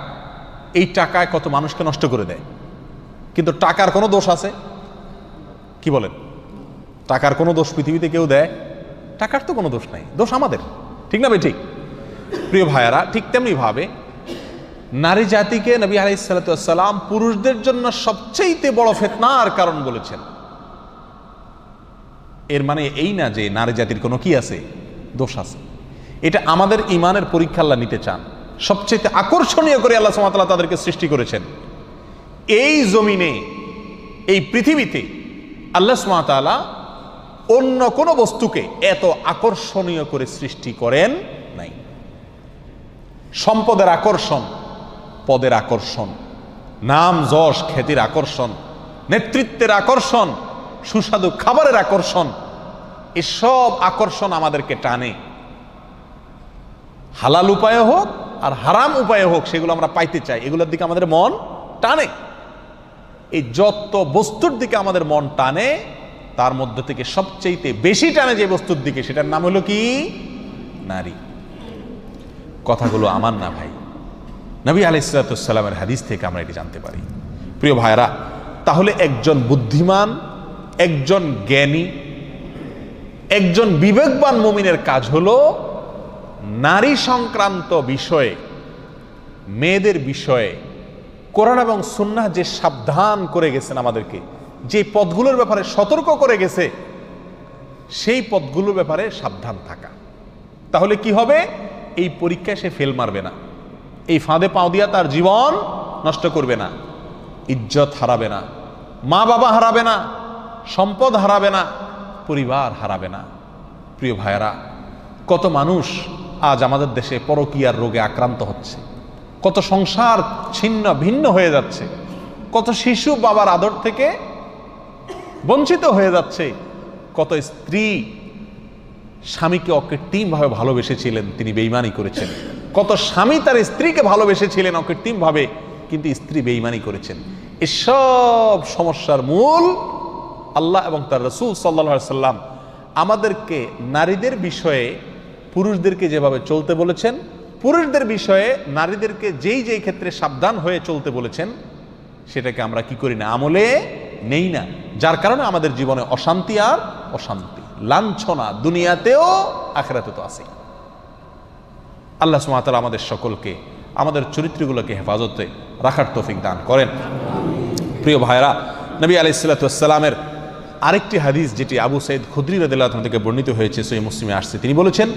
এই টাকায় কত মানুষকে নষ্ট করে দেয়, কিন্তু টাকার কোনো দোষ আছে? কি বলেন? টাকার কোনো দোষ পৃথিবীতে কেউ দেয়? টাকার তো কোনো দোষ নাই, দোষ আমাদের। ঠিক না ভাই? ঠিক। প্রিয় ভাইয়ারা, ঠিক তেমনি ভাবে নারী জাতিকে নবী আলাইহিস সালাতু ওয়াস সালাম পুরুষদের জন্য সবচেয়ে বড় ফিতনার কারণ বলেছেন। এর মানে এই না যে নারী জাতির কোনো কি আছে? দোষ আছে। এটা আমাদের ইমানের পরীক্ষা আল্লাহ নিতে চান। সবচেয়ে আকর্ষণীয় করে আল্লাহ সুবহানাহু ওয়া তাআলা তাদেরকে সৃষ্টি করেছেন। এই জমিনে, এই পৃথিবীতে আল্লাহ সুবহানাহু ওয়া তাআলা অন্য কোনো বস্তুকে এত আকর্ষণীয় করে সৃষ্টি করেন নাই। সম্পদের আকর্ষণ, পদের আকর্ষণ, নাম যশ খ্যাতির আকর্ষণ, নেতৃত্বের আকর্ষণ, সুস্বাদু খাবারের আকর্ষণ, এসব আকর্ষণ আমাদেরকে টানে। হালাল উপায়ে হোক আর হারাম উপায়ে হোক, সেগুলো আমরা পাইতে চাই, এগুলোর দিকে আমাদের মন টানে। এই যত বস্তুর দিকে আমাদের মন টানে, তার মধ্যে থেকে সবচেয়ে বেশি টানে যে বস্তুর দিকে, সেটার নাম হলো কি? নারী। কথাগুলো আমার না ভাই, নবী আলাইহিস সালামের হাদিস থেকে আমরা এটি জানতে পারি। প্রিয় ভাইরা, তাহলে একজন বুদ্ধিমান, একজন জ্ঞানী, একজন বিবেকবান মুমিনের কাজ হলো নারী সংক্রান্ত বিষয়ে, মেয়েদের বিষয়ে কোরআন এবং সুন্নাহ যে সাবধান করে গেছেন আমাদেরকে, যে পথগুলোর ব্যাপারে সতর্ক করে গেছে, সেই পথগুলোর ব্যাপারে সাবধান থাকা। তাহলে কি হবে? এই পরীক্ষায় সে ফেল মারবে না, এই ফাঁদে পাও দিয়া তার জীবন নষ্ট করবে না, ইজ্জত হারাবে না, মা বাবা হারাবে না, সম্পদ হারাবে না, পরিবার হারাবে না। প্রিয় ভাইয়েরা, কত মানুষ আজ আমাদের দেশে পরকীয়ার রোগে আক্রান্ত হচ্ছে, কত সংসার ছিন্ন ভিন্ন হয়ে যাচ্ছে, কত শিশু বাবার আদর থেকে বঞ্চিত হয়ে যাচ্ছে, কত স্ত্রী স্বামীকে অকৃত্রিমভাবে ভালোবেসেছিলেন, তিনি বেঈমানি করেছেন, কত স্বামী তার স্ত্রীকে ভালোবেসেছিলেন অকৃত্রিমভাবে, কিন্তু স্ত্রী বেঈমানি করেছেন। এসব সমস্যার মূল আল্লাহ এবং তার রাসূল সাল্লাল্লাহু আলাইহি সাল্লাম আমাদেরকে নারীদের বিষয়ে পুরুষদেরকে যেভাবে চলতে বলেছেন, পুরুষদের বিষয়ে নারীদেরকে যেই যেই ক্ষেত্রে সাবধান হয়ে চলতে বলেছেন, সেটাকে আমরা কি করি না? আমলে নেই না। যার কারণে আমাদের জীবনে অশান্তি আর অশান্তি, লাঞ্ছনা দুনিয়াতেও আখিরাতে তো আছে। আল্লাহ সুবহানাহু ওয়া তাআলা আমাদের সকলকে আমাদের চরিত্রগুলোকে হেফাজতে রাখার তৌফিক দান করেন। প্রিয় ভাইরা, নবী আলাইহিস সালাতু ওয়াস সালামের আরেকটি হাদিস, যেটি আবু সাঈদ খুদরি রাদিয়াল্লাহু আনহু থেকে বর্ণিত হয়েছে, সহিহ মুসলিমে আসছে, তিনি বলেছেন,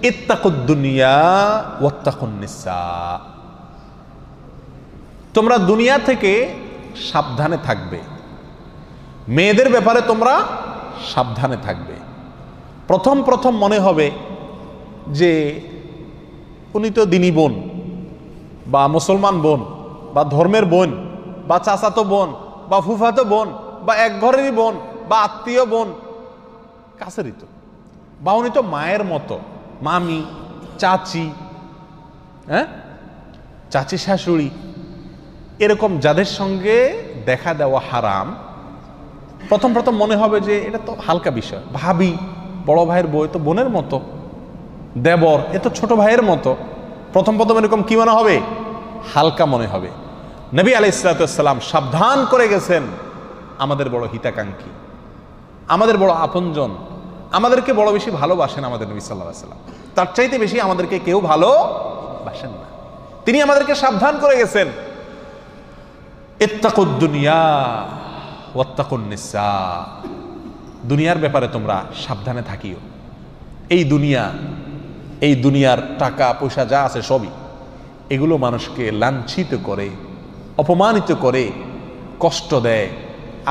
ইত্তাকুদ দুনিয়া ওয়াত্তাকুন নিসা। তোমরা দুনিয়া থেকে সাবধানে থাকবে, মেয়েদের ব্যাপারে তোমরা সাবধানে থাকবে। প্রথম প্রথম মনে হবে যে উনি তো দিনী বোন বা মুসলমান বোন বা ধর্মের বোন বা চাচাতো বোন বা ফুফাতো বোন বা এক ঘরেরই বোন বা আত্মীয় বোন, কাছেরই তো, বা উনি তো মায়ের মতো, মামি, চাচি, হ্যাঁ, চাচি শাশুড়ি, এরকম যাদের সঙ্গে দেখা দেওয়া হারাম, প্রথম প্রথম মনে হবে যে এটা তো হালকা বিষয়। ভাবি, বড় ভাইয়ের বউ তো বোনের মতো, দেবর এ তো ছোট ভাইয়ের মতো, প্রথম প্রথম এরকম কি মনে হবে? হালকা মনে হবে। নবী আলাইহিস সালাতু ওয়াস সালাম সাবধান করে গেছেন, আমাদের বড় হিতাকাঙ্ক্ষী, আমাদের বড় আপনজন, আমাদেরকে বড় বেশি ভালোবাসেন আমাদের নবী সাল্লাল্লাহু আলাইহি ওয়াসাল্লাম, তার চাইতে বেশি আমাদেরকে কেউ ভালোবাসেন না। তিনি আমাদেরকে সাবধান করে গেছেন, ইত্তাকুদ দুনিয়া ওয়াত্তাকুন নিসা। দুনিয়ার ব্যাপারে তোমরা সাবধানে থাকিও। এই দুনিয়ার টাকা পয়সা যা আছে সবই, এগুলো মানুষকে লাঞ্ছিত করে, অপমানিত করে, কষ্ট দেয়,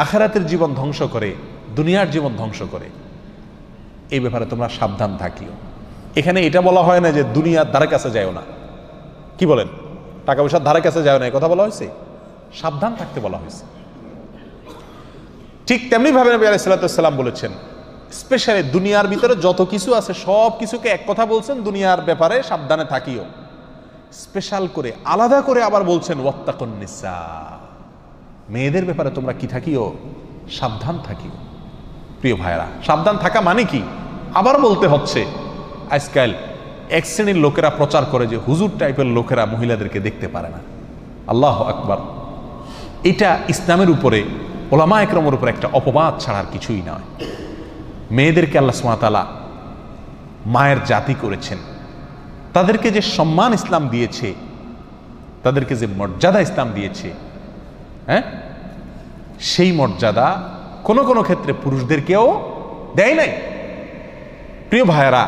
আখিরাতের জীবন ধ্বংস করে, দুনিয়ার জীবন ধ্বংস করে। এই ব্যাপারে তোমরা সাবধান থাকিও। এখানে এটা বলা হয় না যে দুনিয়ার ধারে কাছে যাও না, কি বলেন, টাকা পয়সার ধারে কাছে যাও না, এই কথা বলা হয়েছে? সাবধান থাকতে বলা হয়েছে। ঠিক তেমনি ভাবে নবী আলাইহিস সালাতু ওয়াস সালাম বলেছেন, স্পেশালি দুনিয়ার ভিতরে যত কিছু আছে সব কিছুকে এক কথা বলছেন, দুনিয়ার ব্যাপারে সাবধানে থাকিও। স্পেশাল করে আলাদা করে আবার বলছেন ওয়াত্তাকুন নিসা, মেয়েদের ব্যাপারে তোমরা কি থাকিও? সাবধান থাকিও। প্রিয় ভাইরা, সাবধান থাকা মানে কি? আবার বলতে হচ্ছে, আজকাল এক শ্রেণীর লোকেরা প্রচার করে যে হুজুর টাইপের লোকেরা মহিলাদেরকে দেখতে পারে না। আল্লাহু আকবার। এটা ইসলামের উপরে, ওলামা একরামের উপরে একটা অপবাদ ছাড়ার কিছুই নয়। মেয়েদেরকে আল্লাহ সুবহানাহু ওয়া তাআলা মায়ের জাতি করেছেন, তাদেরকে যে সম্মান ইসলাম দিয়েছে, তাদেরকে যে মর্যাদা ইসলাম দিয়েছে, হ্যাঁ, সেই মর্যাদা কোনো কোনো ক্ষেত্রে পুরুষদেরকেও দেয় নাই। প্রিয় ভাইয়েরা,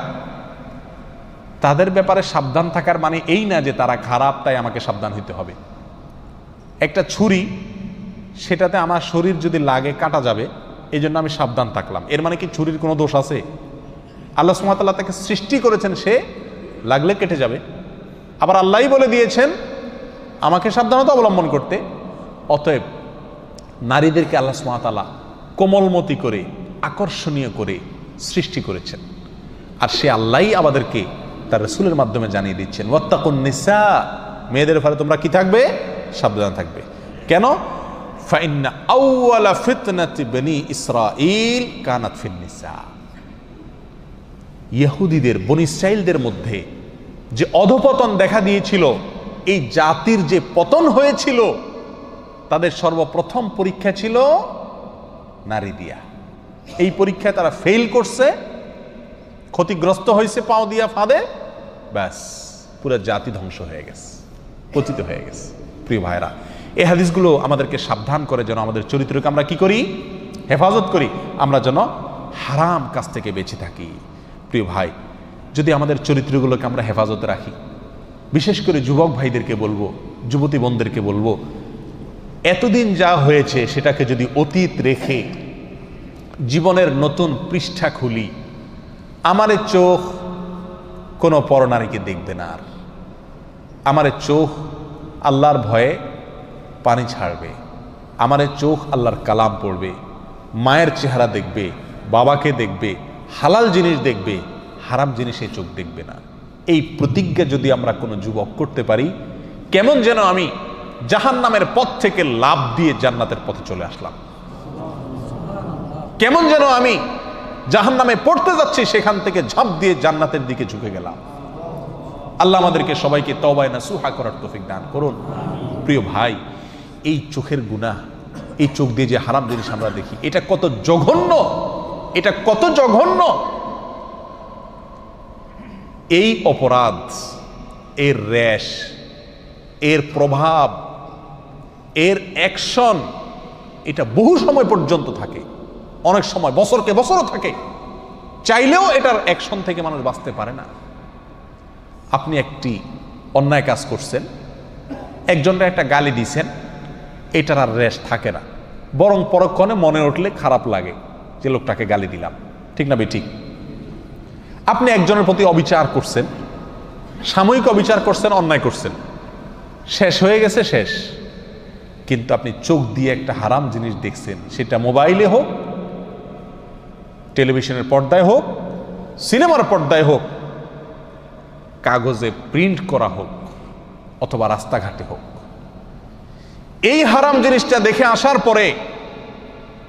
তাদের ব্যাপারে সাবধান থাকার মানে এই না যে তারা খারাপ, তাই আমাকে সাবধান হইতে হবে। একটা ছুরি, সেটাতে আমার শরীর যদি লাগে কাটা যাবে, এই জন্য আমি সাবধান থাকলাম, এর মানে কি ছুরির কোনো দোষ আছে? আল্লাহ সুবহানাহু ওয়া তাআলা তাকে সৃষ্টি করেছেন, সে লাগলে কেটে যাবে। আবার আল্লাহই বলে দিয়েছেন আমাকে সাবধানতা অবলম্বন করতে। অতএব নারীদেরকে আল্লাহ সুবহানাহু ওয়া তাআলা কোমলমতি করে, আকর্ষণীয় করে সৃষ্টি করেছেন, আর সে আল্লাহই আমাদেরকে তার রাসূলের মাধ্যমে জানিয়ে দিচ্ছেন ওয়াত্তাকুন নিসা, মেয়েদের ব্যাপারে তোমরা কি থাকবে? সাবধান থাকবে। কেন? ফাইন্না আউওয়ালা ফিতনাতি বনি ইসরাঈল কানাত ফিন নিসা। ইহুদিদের, বনি ইসরাঈলদের মধ্যে যে অধপতন দেখা দিয়েছিল, এই জাতির যে পতন হয়েছিল, তাদের সর্বপ্রথম পরীক্ষা ছিল নারী দিয়া। এই পরীক্ষায় তারা ফেল করছে, ক্ষতিগ্রস্ত হয়েছে পাও দিয়া ফাঁদে, ব্যাস পুরো জাতি ধ্বংস হয়ে গেছে, পতিত হয়ে গেছে। প্রিয় ভাইরা, এই হাদিসগুলো আমাদেরকে সাবধান করে যেন আমাদের চরিত্রকে আমরা কি করি? হেফাজত করি, আমরা যেন হারাম কাজ থেকে বেঁচে থাকি। প্রিয় ভাই, যদি আমাদের চরিত্রগুলোকে আমরা হেফাজতে রাখি, বিশেষ করে যুবক ভাইদেরকে বলবো, যুবতী বোনদেরকে বলবো, এতদিন যা হয়েছে সেটাকে যদি অতীত রেখে জীবনের নতুন পৃষ্ঠা খুলি, আমারে চোখ কোনো পরনারীকে দেখবে না, আর আমারে চোখ আল্লাহর ভয়ে পানি ছাড়বে, আমারে চোখ আল্লাহর কালাম পড়বে, মায়ের চেহারা দেখবে, বাবাকে দেখবে, হালাল জিনিস দেখবে, হারাম জিনিসে চোখ দেখবে না। এই প্রতিজ্ঞা যদি আমরা কোনো যুবক করতে পারি, কেমন যেন আমি জাহান্নামের পথ থেকে লাভ দিয়ে জান্নাতের পথে চলে আসলাম, কেমন যেন আমি জাহান্নামে পড়তে যাচ্ছি, সেখান থেকে ঝাঁপ দিয়ে জান্নাতের দিকে ঝুঁকে গেলাম। আল্লাহ আমাদেরকে সবাইকে তওবায়ে নাসুহা করার তৌফিক দান করুন। প্রিয় ভাই, এই চোখের গুনাহ, এই চোখ দিয়ে যে হারাম জিনিস আমরা দেখি, এটা কত জঘন্য, এটা কত জঘন্য। এই অপরাধ, এর রেশ, এর প্রভাব, এর অ্যাকশন, এটা বহু সময় পর্যন্ত থাকে, অনেক সময় বছরকে বছরও থাকে, চাইলেও এটার অ্যাকশন থেকে মানুষ বাঁচতে পারে না। আপনি একটি অন্যায় কাজ করছেন, একজনের একটা গালি দিয়েছেন, এটার আর রেশ থাকে না, বরং পরক্ষণে মনে উঠলে খারাপ লাগে যে লোকটাকে গালি দিলাম, ঠিক না বেঠিক? আপনি একজনের প্রতি অবিচার করছেন, সাময়িক অবিচার করছেন, অন্যায় করছেন, শেষ হয়ে গেছে, শেষ। কিন্তু আপনি চোখ দিয়ে একটা হারাম জিনিস দেখছেন, সেটা মোবাইলে হোক, টেলিভিশনের পর্দায় হোক, সিনেমার পর্দায় হোক, কাগজে প্রিন্ট করা হোক, অথবা রাস্তাঘাটে হোক, এই হারাম জিনিসটা দেখে আসার পরে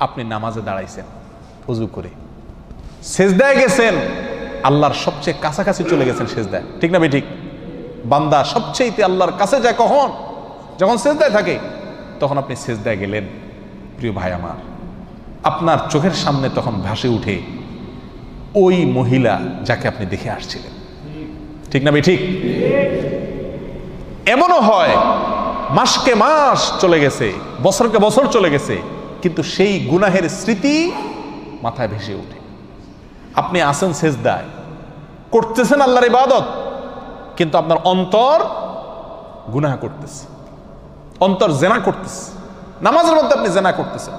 আপনি নামাজে দাঁড়াইছেন, ওযু করে সেজদায় গেছেন, আল্লাহর সবচেয়ে কাছাকাছি চলে গেছেন সেজদায়, ঠিক না বেঠিক? বান্দা সবচেয়ে আল্লাহর কাছে যায় কখন? যখন সেজদায় থাকে, তখন আপনি সেজদায় গেলেন। প্রিয় ভাই আমার, আপনার চোখের সামনে তখন ভাসে উঠে ওই মহিলা যাকে আপনি দেখে আসছিলেন, ঠিক না বেঠিক? এমনও হয় মাসকে মাস চলে গেছে, বছরকে বছর চলে গেছে, কিন্তু সেই গুনাহের স্মৃতি মাথায় ভেসে ওঠে। আপনি আছেন সেজদায়, করতেছেন আল্লাহর ইবাদত, কিন্তু আপনার অন্তর গুনাহ করতেছে, অন্তর জেনা করতেছে, নামাজের মধ্যে আপনি জেনা করতেছেন,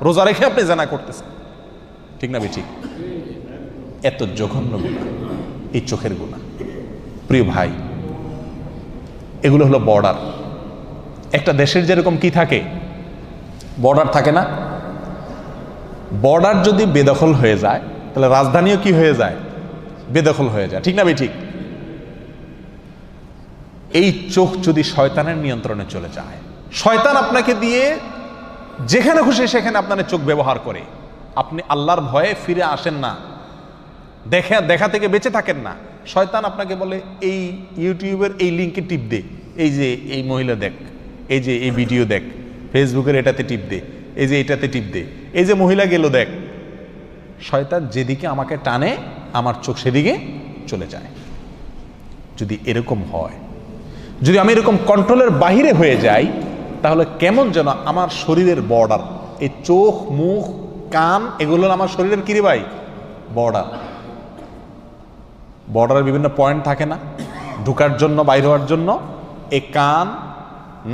রোজা রেখে আপনি জেনা করতেছেন, ঠিক না বেঠিক? এত জঘন্য গুনাহ এই চোখের গুনাহ। প্রিয় ভাই, এগুলো হলো বর্ডার। একটা দেশের যেরকম কি থাকে, বর্ডার থাকে না? বর্ডার যদি বেদখল হয়ে যায়, তাহলে রাজধানীও কি হয়ে যায়? বেদখল হয়ে যায়, ঠিক না বেঠিক? এই চোখ যদি শয়তানের নিয়ন্ত্রণে চলে যায়, শয়তান আপনাকে দিয়ে যেখানে খুশি সেখানে আপনার চোখ ব্যবহার করে, আপনি আল্লাহর ভয়ে ফিরে আসেন না, দেখা থেকে বেঁচে থাকেন না। শয়তান আপনাকে বলে এই ইউটিউবের এই লিঙ্কে টিপ দে, এই যে এই মহিলা দেখ, এই যে এই ভিডিও দেখ, ফেসবুকের এটাতে টিপ দে, এই যে এটাতে টিপ দে, এই যে মহিলা গেল দেখ। শয়তান যেদিকে আমাকে টানে, আমার চোখ সেদিকে চলে যায়। যদি এরকম হয়, যদি আমি এরকম কন্ট্রোলের বাহিরে হয়ে যাই, তাহলে কেমন যেন আমার শরীরের বর্ডার, এই চোখ, মুখ, কান, এগুলো আমার শরীরের কি রে ভাই? বর্ডার। বর্ডারের বিভিন্ন পয়েন্ট থাকে না, ঢুকার জন্য বাইর হওয়ার জন্য। এই কান,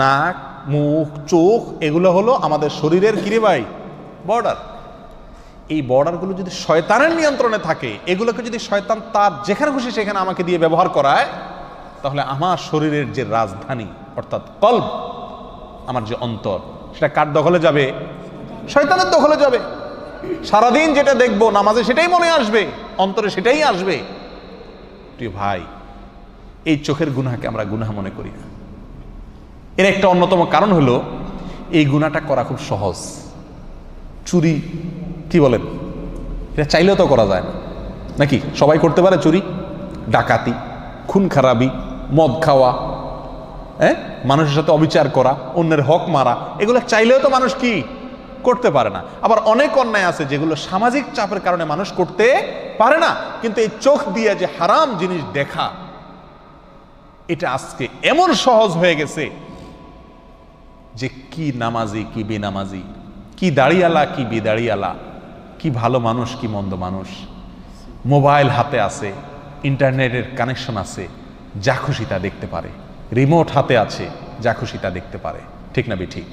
নাক, মুখ, চোখ এগুলো হলো আমাদের শরীরের কিরে ভাই বর্ডার। এই বর্ডারগুলো যদি শয়তানের নিয়ন্ত্রণে থাকে, এগুলোকে যদি শয়তান তার যেখানে খুশি সেখানে আমাকে দিয়ে ব্যবহার করায়, তাহলে আমার শরীরের যে রাজধানী অর্থাৎ কলব, আমার যে অন্তর, সেটা কার দখলে যাবে? শয়তানের দখলে যাবে। সারাদিন যেটা দেখবো নামাজে সেটাই মনে আসবে, অন্তরে সেটাই আসবে। প্রিয় ভাই, এই চোখের গুনাহকে আমরা গুনাহ মনে করি না। এর একটা অন্যতম কারণ হলো এই গুনাহটা করা খুব সহজ। চুরি, কি বলেন, এটা চাইলেও তো করা যায় না নাকি? সবাই করতে পারে চুরি, ডাকাতি, খুন খারাপি, মদ খাওয়া, মানুষের সাথে অবিচার করা, অন্যের হক মারা, এগুলো চাইলেও তো মানুষ কি করতে পারে না। আবার অনেক অন্যায় আছে যেগুলো সামাজিক চাপের কারণে মানুষ করতে পারে না। কিন্তু এই চোখ দিয়ে যে হারাম জিনিস দেখা, এটা আজকে এমন সহজ হয়ে গেছে যে কি নামাজি কি বেনামাজি, কি দাড়িয়ালা কি বেদাড়িয়ালা, কি ভালো মানুষ কি মন্দ মানুষ, মোবাইল হাতে আছে, ইন্টারনেটের কানেকশন আছে, যা খুশি তা দেখতে পারে, রিমোট হাতে আছে, যা খুশি তা দেখতে পারে। ঠিক না বেঠিক?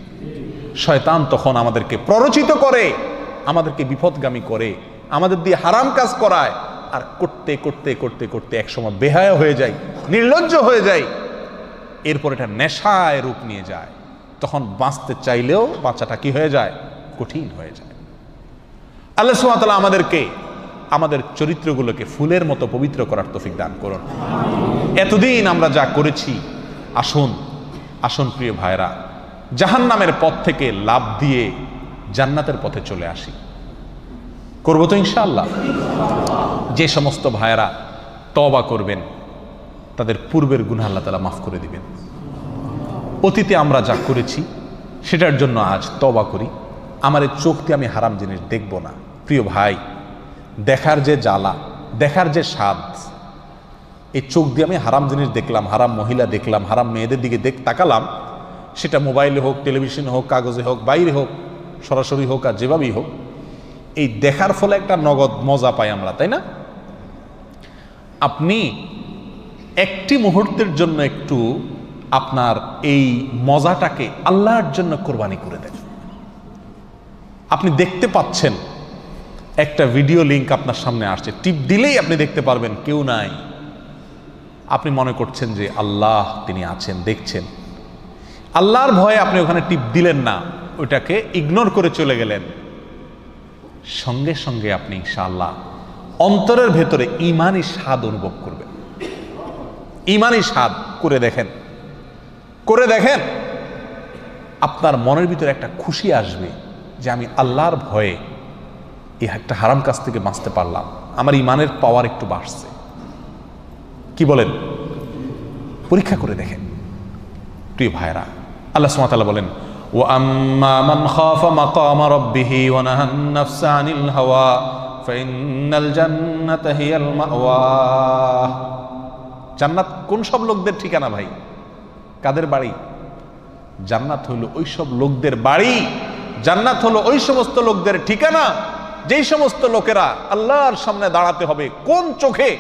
শয়তান তখন আমাদেরকে প্ররোচিত করে, আমাদেরকে বিপদগামী করে, আমাদের দিয়ে হারাম কাজ করায়, আর করতে করতে করতে করতে একসময় বেহায়া হয়ে যায়, নির্লজ্জ হয়ে যায়, এরপর এটা নেশায় রূপ নিয়ে যায়। তখন বাঁচতে চাইলেও বাঁচাটা কি হয়ে যায়? কঠিন হয়ে যায়। আল্লাহ সুবহানাহু ওয়া তাআলা আমাদেরকে আমাদের চরিত্রগুলোকে ফুলের মতো পবিত্র করার তৌফিক দান করুন। এতদিন আমরা যা করেছি, আসুন আসুন প্রিয় ভাইরা, জাহান্নামের পথ থেকে লাভ দিয়ে জান্নাতের পথে চলে আসি। করবো তো ইনশাআল্লাহ? যে সমস্ত ভাইরা তওবা করবেন তাদের পূর্বের গুনাহ আল্লাহ তাআলা মাফ করে দিবেন। অতীতে আমরা যা করেছি সেটার জন্য আজ তওবা করি। আমার এই চোখ দিয়ে আমি হারাম জিনিস দেখব না। প্রিয় ভাই, দেখার যে জ্বালা, দেখার যে স্বাদ, এই চোখ দিয়ে আমি হারাম জিনিস দেখলাম, হারাম মহিলা দেখলাম, হারাম মেয়েদের দিকে তাকালাম, সেটা মোবাইলে হোক, টেলিভিশনে হোক, কাগজে হোক, বাইরে হোক, সরাসরি হোক, আর যেভাবেই হোক, এই দেখার ফলে একটা নগদ মজা পাই আমরা, তাই না? আপনি একটি মুহূর্তের জন্য একটু আপনার এই মজাটাকে আল্লাহর জন্য কোরবানি করে দেন। আপনি দেখতে পাচ্ছেন একটা ভিডিও লিংক আপনার সামনে আসছে, টিপ দিলেই আপনি দেখতে পারবেন কেউ নাই। আপনি মনে করছেন যে আল্লাহ তিনি আছেন, দেখছেন। আল্লাহর ভয়ে আপনি ওখানে টিপ দিলেন না, ওইটাকে ইগনোর করে চলে গেলেন। সঙ্গে সঙ্গে আপনি ইনশাআল্লাহ অন্তরের ভেতরে ঈমানি স্বাদ অনুভব করবেন। ঈমানি স্বাদ করে দেখেন, করে দেখেন, আপনার মনের ভিতরে একটা খুশি আসবে যে আমি আল্লাহর ভয়ে এই একটা হারাম কাজ থেকে বাঁচতে পারলাম, আমার ঈমানের পাওয়ার একটু বাড়ছে। কি বলেন? পরীক্ষা করে দেখেন প্রিয় ভাইরা। আল্লাহ সুবহানাহু ওয়া তাআলা বলেন, ওয়া আম্মা মান খাফা মাকামা রাব্বিহি ওয়া নাহান নাফসা আনিল হাওয়া ফাইন্নাল জান্নাতা হিয়াল মাওয়া। জান্নাত কোন সব লোকদের ঠিকানা ভাই? কাদের বাড়ি? জান্নাত হলো ওই সব লোকদের বাড়ি, জান্নাত হলো ওই সমস্ত লোকদের ঠিকানা যেই সমস্ত লোকেরা আল্লাহর সামনে দাঁড়াতে হবে। কোন চোখে,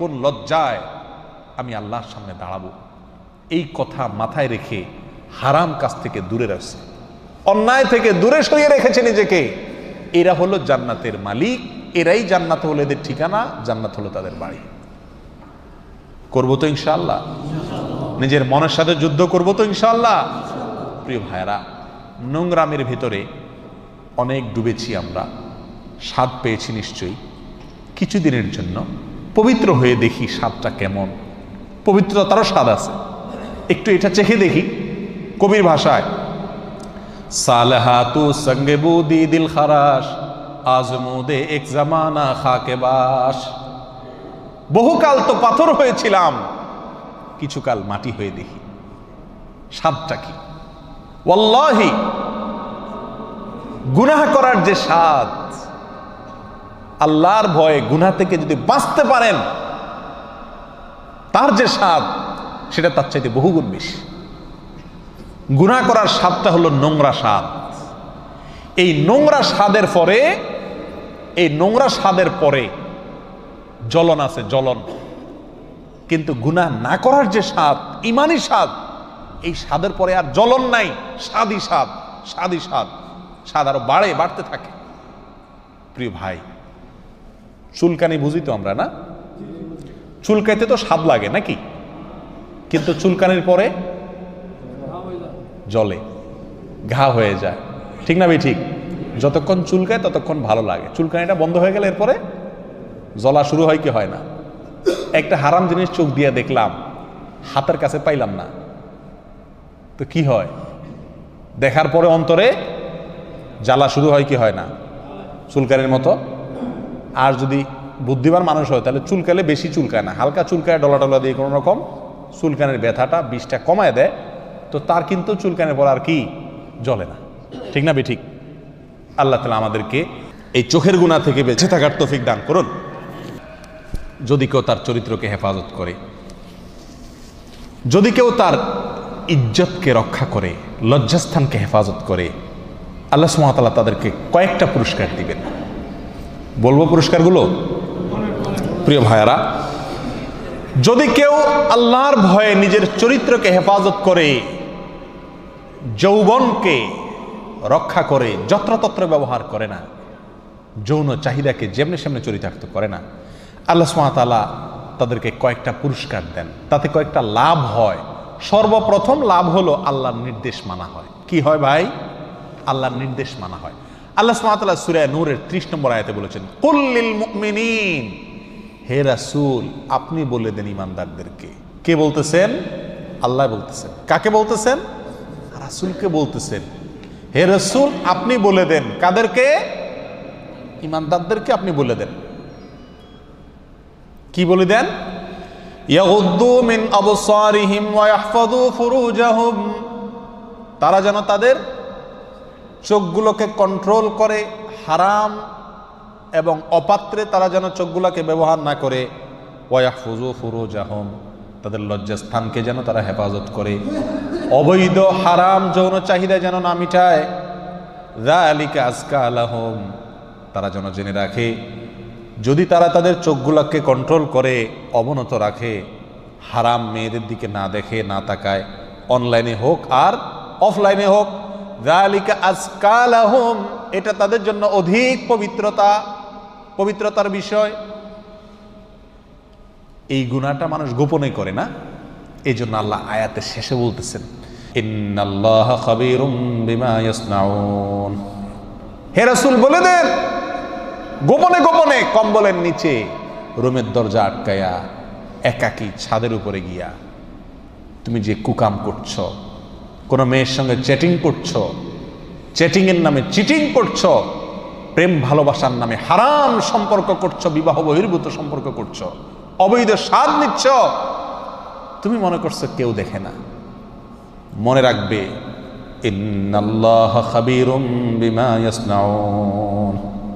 কোন লজ্জায় আমি আল্লাহর সামনে দাঁড়াবো, এই কথা মাথায় রেখে হারাম কাজ থেকে দূরে রাখছে, অন্যায় থেকে দূরে সরিয়ে রেখেছে নিজেকে, এরা হলো জান্নাতের মালিক, এরাই জান্নাত হলো এদের ঠিকানা, জান্নাত হলো তাদের বাড়ি। করবো তো ইনশাআল্লাহ? নিজের মনের সাথে যুদ্ধ করবো তো ইনশাআল্লাহ? প্রিয় ভাইরা, নোংরামের ভিতরে অনেক ডুবেছি আমরা, স্বাদ পেয়েছি নিশ্চয়ই। কিছুদিনের জন্য পবিত্র হয়ে দেখি স্বাদটা কেমন। পবিত্রতারও স্বাদ আছে, একটু এটা চেখে দেখি। কবির ভাষায়, সালহাতু সঙ্গে বুদি দিল খারাস আজমুদে এক জামানা খাকে বাস। বহুকাল তো পাথর হয়েছিলাম, কিছুকাল মাটি হয়ে দেখি স্বাদটা কি। ওয়াল্লাহি, গুনাহ করার যে স্বাদ, আল্লাহর ভয়ে গুনাহ থেকে যদি বাঁচতে পারেন তার যে স্বাদ, সেটা তার চাইতে বহুগুণ বেশি। গুনাহ করার স্বাদটা হলো নোংরা স্বাদ। এই নোংরা স্বাদের পরে, এই নোংরা স্বাদের পরে জ্বলন আছে, জ্বলন। কিন্তু গুনাহ না করার যে স্বাদ, ইমানি স্বাদ, এই স্বাদের পরে আর জ্বলন নাই, স্বাদই স্বাদ, স্বাদই স্বাদ, স্বাদ আরো বাড়তে থাকে। প্রিয় ভাই, চুলকানি বুঝি তো আমরা, না? চুলকাইতে তো স্বাদ লাগে নাকি? কিন্তু চুলকানির পরে জ্বলে, ঘা হয়ে যায়, ঠিক না ভাই? ঠিক। যতক্ষণ চুলকায় ততক্ষণ ভালো লাগে, চুলকানিটা বন্ধ হয়ে গেলে এরপরে জ্বলা শুরু হয় কি হয় না? একটা হারাম জিনিস চোখ দিয়ে দেখলাম, হাতের কাছে পাইলাম না, তো কি হয়? দেখার পরে অন্তরে জ্বালা শুরু হয় কি হয় না? চুলকানির মতো। আর যদি বুদ্ধিমান মানুষ হয় তাহলে চুলকালে বেশি চুলকায় না, হালকা চুলকায়, ডলা দিয়ে কোনো রকম চুলকানির ব্যথাটা বিষটা কমায় দেয়, তো তার কিন্তু চুলকানির পর আর কি জ্বলে না, ঠিক না ভাই? ঠিক। আল্লাহ তাআলা আমাদেরকে এই চোখের গুনাহ থেকে বেঁচে থাকার তৌফিক দান করুন। যদি কেউ তার চরিত্রকে হেফাজত করে, যদি কেউ তার ইজ্জতকে রক্ষা করে, লজ্জাস্থানকে হেফাজত করে, আল্লাহ সুবহানাহু ওয়া তাআলা তাদেরকে কয়েকটা পুরস্কার দিবেন। বলবো পুরস্কারগুলো? প্রিয় ভাইয়ারা, যদি কেউ আল্লাহর ভয়ে নিজের চরিত্রকে হেফাজত করে, যৌবনকে রক্ষা করে, যত্রতত্র ব্যবহার করে না, যৌন চাহিদাকে যেমনি সেমনি চরিতার্থ করে না, আল্লাহ সুবহানাহু ওয়া তাআলা তাদেরকে কয়েকটা পুরস্কার দেন। তাতে কয়েকটা লাভ হয়। সর্বপ্রথম লাভ হলো আল্লাহর নির্দেশ মানা হয়। কি হয় ভাই? আল্লাহর নির্দেশ মানা হয়। আল্লাহ সুবহানাহু ওয়া তাআলা সূরা নূরের 30 নম্বর আয়াতে বলেছেন, কুল লিল মুমিনিন, হে রাসূল আপনি বলে দেন ঈমানদারদেরকে। কে বলতেছেন? আল্লাহ বলতেছেন। কাকে বলতেছেন? রাসূলকে বলতেছেন। হে রাসূল আপনি বলে দেন। কাদেরকে? ঈমানদারদেরকে আপনি বলে দেন। কি বলে দেন? ইয়াগুদ্দু মিন আবসারিহিম ওয়া ইয়াহফাযু ফুরুজাহুম, তারা যেন তাদের চোখগুলোকে কন্ট্রোল করে, হারাম এবং অপাত্রে তারা যেন চোখগুলোকে ব্যবহার না করে। ওয়া ইয়াহফাযু ফুরুজাহুম, তাদের লজ্জাস্থানকে যেন তারা হেফাজত করে, অবৈধ হারাম যৌন চাহিদা যেন না মিটায়। যালিকা আযকা লাহুম, তারা যেন জেনে রাখে, যদি তারা তাদের চোখগুলোকে কন্ট্রোল করে, অবনত রাখে, হারাম মেয়েদের দিকে না দেখে, না তাকায়, অনলাইনে হোক আর অফলাইনে হোক, যালিকা আযকা লাহুম, এটা তাদের জন্য অধিক পবিত্রতার বিষয়। এই গুনাহটা মানুষ গোপনে করে না, এই জন্য আল্লাহ আয়াতের শেষে বলতেছেন, ইন্নাল্লাহা খাবীরুম বিমা ইয়াসনাউন, হে রাসূল বলে দেন, গোপনে গোপনে কম্বলের নিচে, রুমের দরজা আটকায়া, একাকী ছাদের উপরে গিয়া তুমি যে কুকাম করছো, কোন মেয়ের সঙ্গে চ্যাটিং করছো, চ্যাটিং এর নামে চিটিং করছো, প্রেম ভালোবাসার নামে হারাম সম্পর্ক করছো, বিবাহ বহির্ভূত সম্পর্ক করছো, অবৈধ স্বাদ নিচ্ছ, তুমি মনে করছো কেউ দেখে না। মনে রাখবে, ইন্নাল্লাহা খাবীরুম বিমা ইয়াসনাউন,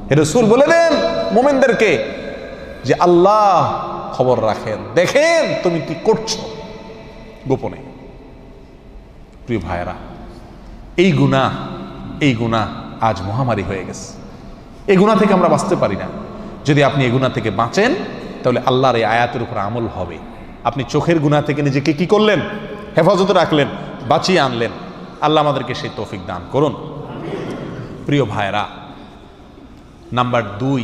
হে রাসূল বলে দেন মুমিনদেরকে যে আল্লাহ খবর রাখেন, দেখেন তুমি কি করছো গোপনে। প্রিয় ভাইরা, এই গুনাহ আজ মহামারী হয়ে গেছে। এই গুনাহ থেকে আমরা বাঁচতে পারি না। যদি আপনি এই গুনাহ থেকে বাঁচেন তাহলে আল্লাহর এই আয়াতের উপর আমল হবে। আপনি চোখের গুনাহ থেকে নিজেকে কি করলেন? হেফাজতে রাখলেন, বাঁচিয়ে আনলেন। আল্লাহ আমাদেরকে সেই তৌফিক দান করুন। প্রিয় ভাইরা, নাম্বার 2,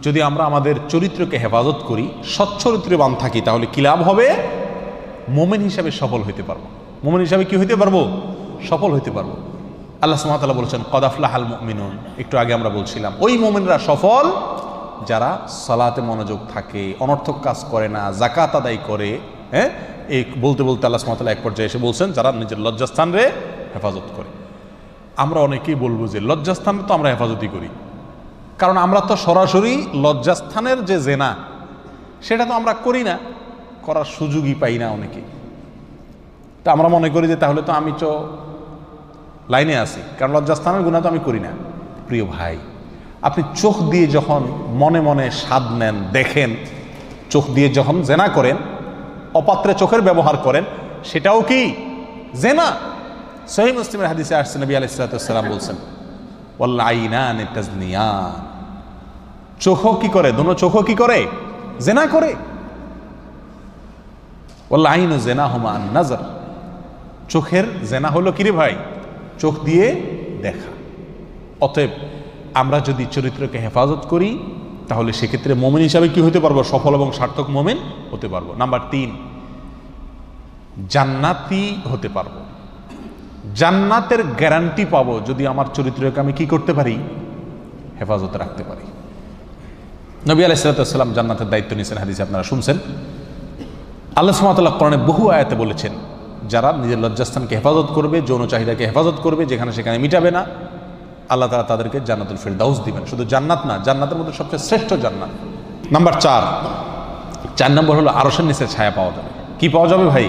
যদি আমরা আমাদের চরিত্রকে হেফাজত করি, সচ্চরিত্রবান থাকি, তাহলে কি লাভ হবে? মুমিন হিসাবে সফল হইতে পারবো। মুমিন হিসাবে কি হইতে পারবো? সফল হইতে পারবো। আল্লাহ সুবহানাহু ওয়া তাআলা বলেছেন, কদ আফলাহাল মুমিনুন, একটু আগে আমরা বলছিলাম, ওই মুমিনরা সফল যারা সালাতে মনোযোগ থাকে, অনর্থক কাজ করে না, যাকাত আদায় করে। হ্যাঁ, এই বলতে বলতে আল্লাহ সুবহানাহু ওয়া তাআলা এক পর্যায়ে এসে বলছেন, যারা নিজের লজ্জাস্থানরে হেফাজত করে। আমরা অনেকেই বলবো যে লজ্জাস্থানে তো আমরা হেফাজতই করি, কারণ আমরা তো সরাসরি লজ্জাস্থানের যে জেনা সেটা তো আমরা করি না, করার সুযোগই পাই না অনেকে। তা আমরা মনে করি যে তাহলে তো আমি তো লাইনে আছি, কারণ লজ্জাস্থানের গুনাহ তো আমি করি না। প্রিয় ভাই, আপনি চোখ দিয়ে যখন মনে মনে স্বাদ নেন, দেখেন, চোখ দিয়ে যখন জেনা করেন, অপাত্রে চোখের ব্যবহার করেন, সেটাও কি জেনা? সহিহ মুসলিমের হাদিসে আসছে, নবী আলাইহিস সালাতু ওয়াস সালাম বলছেন, ওয়াল আইনানি তাজনিয়ান, চোখও কি করে? দোনো চোখও কি করে? জেনা করে। ওয়াল আইনু জিনাহুমা আন নাজর, চোখের জেনা হলো কিরে ভাই, চোখ দিয়ে দেখা। অতএব আমরা যদি চরিত্রকে হেফাজত করি তাহলে সেক্ষেত্রে মুমিন হিসাবে কি হতে পারবো, সফল এবং সার্থক মুমিন হতে পারবো। নাম্বার 3, জান্নাতি হতে পারবো। জান্নাতের গ্যারান্টি পাবো যদি আমার চরিত্রকে আমি কি করতে পারি, হেফাজতে রাখতে পারি। নবী আলাইহিস সালাম জান্নাতের দায়িত্ব নিয়েছেন, হাদিসে আপনারা শুনছেন। আল্লাহ সুবহানাহু ওয়া তাআলা কোরআনে বহু আয়াতে বলেছেন, যারা নিজের লজ্জাস্থানকে হেফাজত করবে, যৌন চাহিদাকে হেফাজত করবে, যেখানে সেখানে মিটাবে না, আল্লাহ তাআলা তাদেরকে জান্নাতুল ফিরদাউস দিবেন। শুধু জান্নাত না, জান্নাতের মধ্যে সবচেয়ে শ্রেষ্ঠ জান্নাত। নাম্বার 4 নম্বর হলো আরশের নিচে ছায়া পাওয়া যাবে। কি পাওয়া যাবে ভাই?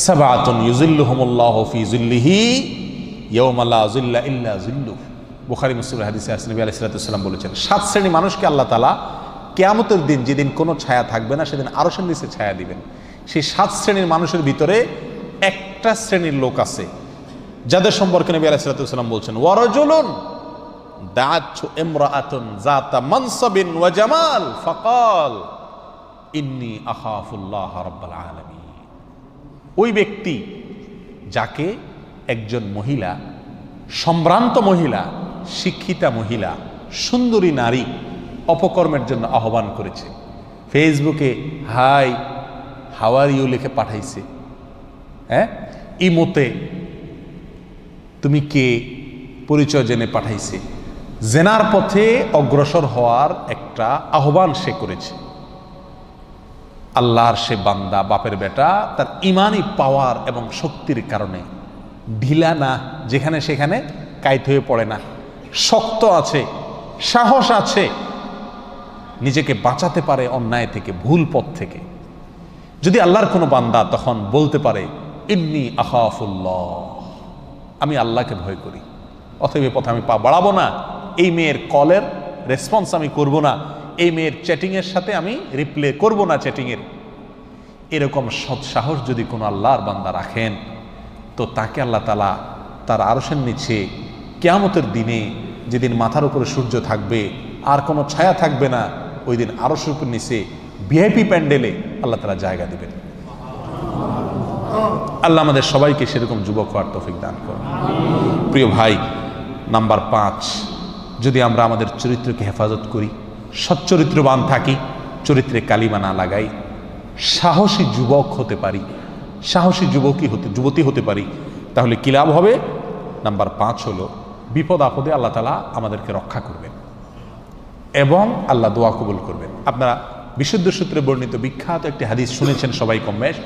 সাবাতুন ইউজিল্লুহুমুল্লাহু ফি জিল্লিহি ইয়াওমা লা জিল্লা ইল্লা জিল্লুহু। বুখারী মুসলিমের হাদিসে আছে, নবী আলাইহিস সালাম বলেছেন, 7 শ্রেণীর মানুষকে আল্লাহ তাআলা কিয়ামতের দিন, যেদিন কোনো ছায়া থাকবে না, সেদিন আরশের নিচে ছায়া দিবেন। সেই 7 শ্রেণীর মানুষের ভিতরে একটা শ্রেণীর লোক আছে যাদের সম্পর্কে নবী আলাইহিস সালাম বলছেন, ওয়ারাজুলুন দাআতহু ইমরাআতুন যাতা মানসাবিন ওয়া জামাল ফাকাল ইন্নী আখাফুল্লাহ রাব্বাল আলামিন। ওই ব্যক্তি যাকে একজন মহিলা, সম্ভ্রান্ত মহিলা, শিক্ষিতা মহিলা, সুন্দরী নারী অপকর্মের জন্য আহ্বান করেছে, ফেসবুকে হাই হাউ আর ইউ লিখে পাঠাইছে, হ্যাঁ, ইমোতে তুমি কে পরিচয় জেনে পাঠাইছে, জেনার পথে অগ্রসর হওয়ার একটা আহ্বান সে করেছে। আল্লাহর সে বান্দা, বাপের বেটা, তার ইমানি পাওয়ার এবং শক্তির কারণে ঢিলা না, যেখানে সেখানে কাইত হয়ে পড়ে না, শক্ত আছে, সাহস আছে, নিজেকে বাঁচাতে পারে অন্যায় থেকে, ভুল পথ থেকে। যদি আল্লাহর কোনো বান্দা তখন বলতে পারে ইন্নী আখাফুল্লাহ, আমি আল্লাহকে ভয় করি, অতএব এই পথে আমি পা বাড়াবো না, এই মেয়ের কলের রেসপন্স আমি করব না, এই মেয়ের চ্যাটিংয়ের সাথে আমি রিপ্লে করব না চ্যাটিংয়ের, এরকম সৎসাহস যদি কোনো আল্লাহর বান্দা রাখেন, তো তাকে আল্লাহ তাআলা তার আরশের নিচে কিয়ামতের দিনে, যেদিন মাথার উপরে সূর্য থাকবে আর কোনো ছায়া থাকবে না, ওই দিন আরশের উপর নিচে ভিআইপি প্যান্ডেলে আল্লাহ তাআলা জায়গা দিবেন। আল্লাহ আমাদের সবাইকে সেরকম যুবক হওয়ার তৌফিক দান করুন। প্রিয় ভাই, নাম্বার 5, যদি আমরা আমাদের চরিত্রকে হেফাজত করি, সচ্চরিত্রবান থাকি, চরিত্রে কালিমা না লাগাই, সাহসী যুবক হতে পারি, সাহসী যুবতী হতে পারি, তাহলে কি লাভ হবে? নাম্বার 5 হলো বিপদ আপদে আল্লাহ তাআলা আমাদেরকে রক্ষা করবেন এবং আল্লাহ দোয়া কবুল করবেন। আপনারা বিশুদ্ধ সূত্রে বর্ণিত বিখ্যাত একটি হাদিস শুনেছেন সবাই কমবেশ।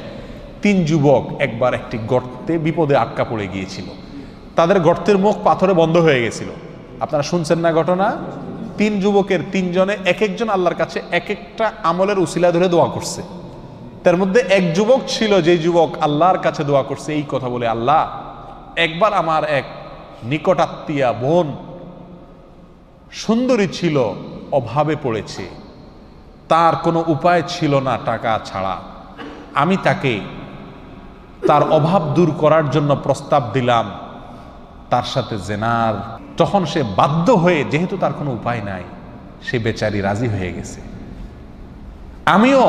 3 যুবক একবার একটি গর্তে বিপদে আটকা পড়ে গিয়েছিল, তাদের গর্তের মুখ পাথরে বন্ধ হয়ে গেছিল। আপনারা শুনছেন না ঘটনা? 3 যুবকের 3 জনে এক একজন আল্লাহর কাছে এক একটা আমলের উসিলা ধরে দোয়া করছে। তার মধ্যে এক যুবক ছিল, যে যুবক আল্লাহর কাছে দোয়া করছে এই কথা বলে, আল্লাহ, একবার আমার এক নিকটাত্মীয়া বোন সুন্দরী ছিল, অভাবে পড়েছে, তার কোনো উপায় ছিল না টাকা ছাড়া, আমি তাকে তার অভাব দূর করার জন্য প্রস্তাব দিলাম তার সাথে জেনার। তখন সে বাধ্য হয়ে, যেহেতু তার কোনো উপায় নাই, সে বেচারি রাজি হয়ে গেছে। আমিও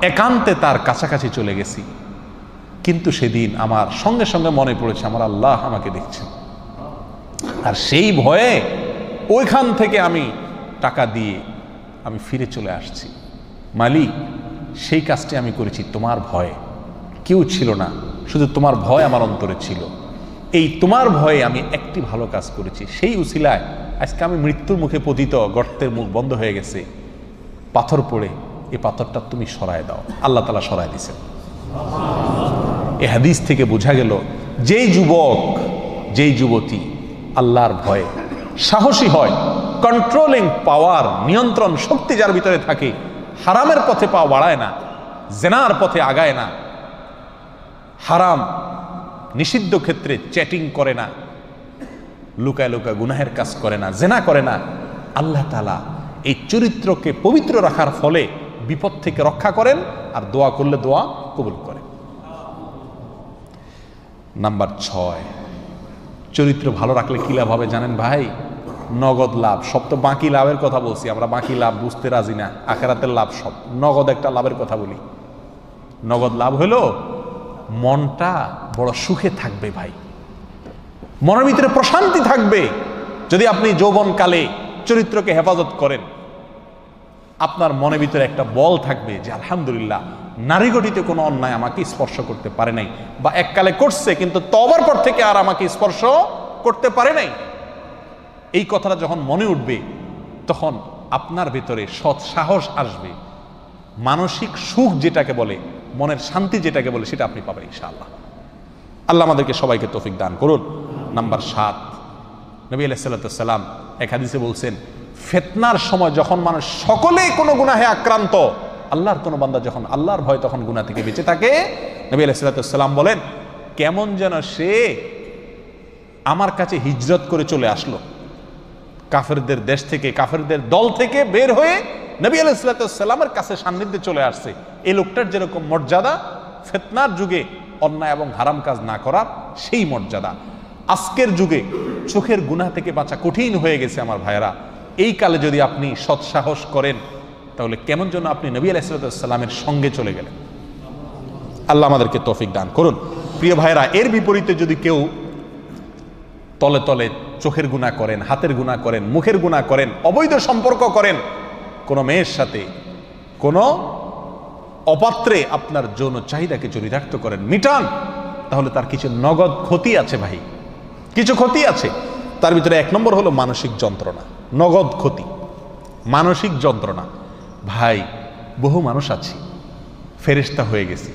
একান্তে তার কাছাকাছি চলে গেছি, কিন্তু সেদিন আমার সঙ্গে সঙ্গে মনে পড়েছে আমার আল্লাহ আমাকে দেখছেন, আর সেই ভয়ে ওইখান থেকে আমি টাকা দিয়ে আমি ফিরে চলে আসছি। মালিক, সেই কাজটি আমি করেছি তোমার ভয়ে, কেউ ছিল না, শুধু তোমার ভয় আমার অন্তরে ছিল। এই তোমার ভয়ে আমি একটি ভালো কাজ করেছি, সেই উসিলায় আজকে আমি মৃত্যুর মুখে পতিত, গর্তের মুখ বন্ধ হয়ে গেছে, পাথর পড়ে, এই পাথরটা তুমি সরায় দাও। আল্লাহ তাআলা সরায় দিয়েছেন। এই হাদিস থেকে বোঝা গেল, যেই যুবক, যেই যুবতী আল্লাহর ভয়ে সাহসী হয়, কন্ট্রোলিং পাওয়ার, নিয়ন্ত্রণ শক্তি যার ভিতরে থাকে, হারামের পথে পা বাড়ায় না, জেনার পথে আগায় না, হারাম নিষিদ্ধ ক্ষেত্রে চ্যাটিং করে না, লুকায় লুকায় গুনাহের কাজ করে না, জেনা করে না, আল্লাহ তাআলা এই চরিত্রকে পবিত্র রাখার ফলে বিপদ থেকে রক্ষা করেন, আর দোয়া করলে দোয়া কবুল করেন। নাম্বার 6, চরিত্র ভালো রাখলে কি লাভ হবে জানেন ভাই? নগদ লাভ। সব তো বাকি লাভের কথা বলছি, আমরা বাকি লাভ বুঝতে রাজি না, আখিরাতের লাভ সব, নগদ একটা লাভের কথা বলি। নগদ লাভ হলো মনটা বড় সুখে থাকবে ভাই, মনের ভিতরে প্রশান্তি থাকবে। যদি আপনি যৌবনকালে চরিত্রকে হেফাজত করেন, আপনার মনের ভিতরে একটা বল থাকবে যে আলহামদুলিল্লাহ নারী গঠিত কোনো অন্যায় আমাকে স্পর্শ করতে পারে নাই, বা এককালে করছে কিন্তু তওবার পর থেকে আর আমাকে স্পর্শ করতে পারে নাই। এই কথাটা যখন মনে উঠবে তখন আপনার ভিতরে সৎ সাহস আসবে, মানসিক সুখ যেটাকে বলে, মনের শান্তি যেটাকে বলে, সেটা আপনি পাবেন ইনশাআল্লাহ। আল্লাহ আমাদেরকে সবাইকে তৌফিক দান করুন। নাম্বার 7, নবী আলাইহিস সালাম এক হাদিসে বলছেন, ফিতনার সময় যখন মানুষ সকলেই কোনো গুনাহে আক্রান্ত, আল্লাহর কোনো বান্দা যখন আল্লাহর ভয় তখন গুনাহ থেকে বেঁচে থাকে, নবী আলাইহিস সালাম বলেন কেমন যেন সে আমার কাছে হিজরত করে চলে আসলো, কাফেরদের দেশ থেকে, কাফেরদের দল থেকে বের হয়ে নবী আলাইহিস সালামের কাছে সান্নিধ্যে চলে আসছে। এই লোকটার যেরকম মর্যাদা ফিতনার যুগে অন্যায় এবং হারাম কাজ না করার, সেই মর্যাদা আজকের যুগে চোখের গুনাহ থেকে বাঁচা কঠিন হয়ে গেছে আমার ভাইয়েরা। এই কালে যদি আপনি সৎসাহস করেন তাহলে কেমন যেন আপনি নবী আলাইহিস সালামের সঙ্গে চলে গেলেন। আল্লাহ আমাদেরকে তৌফিক দান করুন। প্রিয় ভাইয়েরা, এর বিপরীতে যদি কেউ তলে তলে চোখের গুনাহ করেন, হাতের গুনাহ করেন, মুখের গুনাহ করেন, অবৈধ সম্পর্ক করেন, কোনো মেয়ের সাথে, কোনো অপাত্রে আপনার যৌন চাহিদাকে চরিতার্থ করেন, মিটান, তাহলে তার কিছু নগদ ক্ষতি আছে ভাই, কিছু ক্ষতি আছে। তার ভিতরে 1 নম্বর হলো মানসিক যন্ত্রণা, নগদ ক্ষতি, মানসিক যন্ত্রণা। ভাই, বহু মানুষ আছে ফেরেশতা হয়ে গেছি,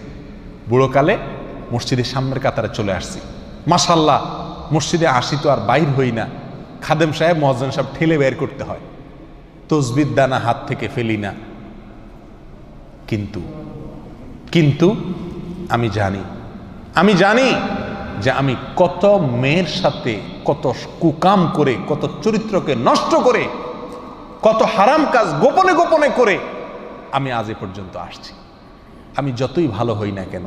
বুড়োকালে মসজিদের সামনের কাতারে চলে আসছি, মাশাআল্লাহ মসজিদে আসি তো আর বাইর হই না, খাদেম সাহেব মুয়াজ্জিন সাহেব ঠেলে বের করতে হয়, তসবির দানা হাত থেকে ফেলি না। কিন্তু আমি জানি যে আমি কত মেয়ের সাথে কত কুকাম করে, কত চরিত্রকে নষ্ট করে, কত হারাম কাজ গোপনে গোপনে করে আমি আজ এ পর্যন্ত আসছি। আমি যতই ভালো হই না কেন,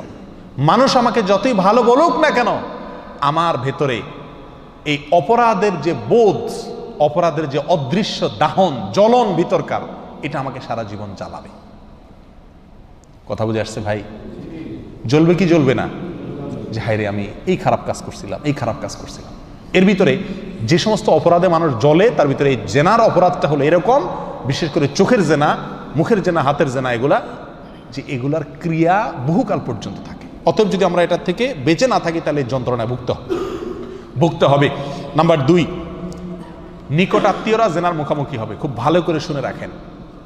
মানুষ আমাকে যতই ভালো বলুক না কেন, আমার ভেতরে এই অপরাধের যে বোধ, অপরাধের যে অদৃশ্য দাহন জ্বলন ভিতরকার, এটা আমাকে সারা জীবন জ্বালাবে। কথা বুঝে আসছে ভাই? জ্বলবে কি জ্বলবে না? যে হায়রে আমি এই খারাপ কাজ করছিলাম, এই খারাপ কাজ করছিলাম। এর ভিতরে যে সমস্ত অপরাধে মানুষ জ্বলে, তার ভিতরে এই জেনার অপরাধটা হলো এরকম, বিশেষ করে চোখের জেনা, মুখের জেনা, হাতের জেনা, এগুলা যে এগুলার ক্রিয়া বহুকাল পর্যন্ত থাকে। অতএব যদি আমরা এটার থেকে বেঁচে না থাকি তাহলে এই যন্ত্রণায় ভুগতে হবে। নাম্বার 2, নিকট আত্মীয়রা জেনার মুখোমুখি হবে। খুব ভালো করে শুনে রাখেন।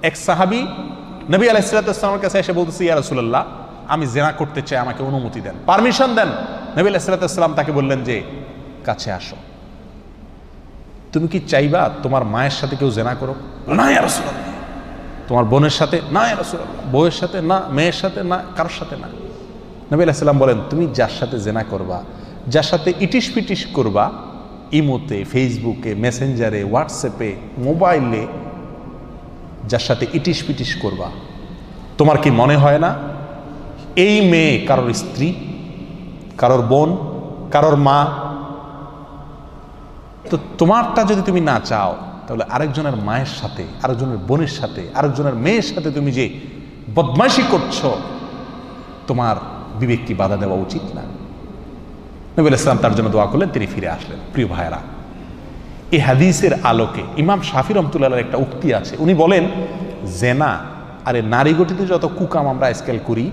এক সাহাবী নবী আলাইহিস সালামের কাছে এসে বলতেছে, ইয়া রাসূলুল্লাহ, আমি জেনা করতে চাই, আমাকে অনুমতি দেন, পারমিশন দেন। নবী আলাইহিস সালাম তাকে বললেন যে কাছে আসো, তুমি কি চাইবা তোমার মায়ের সাথে কেউ জেনা করুক? না ইয়া রাসূলুল্লাহ। তোমার বোনের সাথে? না ইয়া রাসূলুল্লাহ। বউয়ের সাথে? না। মেয়ের সাথে? না। কারোর সাথে না। নবী আলাইহিস সালাম বলেন, তুমি যার সাথে জেনা করবা, যার সাথে ইটিস পিটিস করবা, ইমোতে, ফেসবুকে, মেসেঞ্জারে, হোয়াটসঅ্যাপে, মোবাইলে, যার সাথে ইটিস পিটিস করবা, তোমার কি মনে হয় না এই মেয়ে কারোর স্ত্রী, কারোর বোন, কারোর মা? তো তোমারটা যদি তুমি না চাও, তাহলে আরেকজনের মায়ের সাথে, আরেকজনের বোনের সাথে, আরেকজনের মেয়ের সাথে তুমি যে বদমাইশি করছো, তোমার বিবেক কি বাধা দেওয়া উচিত না? নবী আলাইহিস সালাম তার জন্য দোয়া করলেন, তিনি ফিরে আসলেন। প্রিয় ভাইরা, এই হাদিসের আলোকে ইমাম শাফি রহমাতুল্লাহর একটা উক্তি আছে। উনি বলেন, জেনা আরে নারী গঠিত যত কুকাম আমরা আজকাল করি,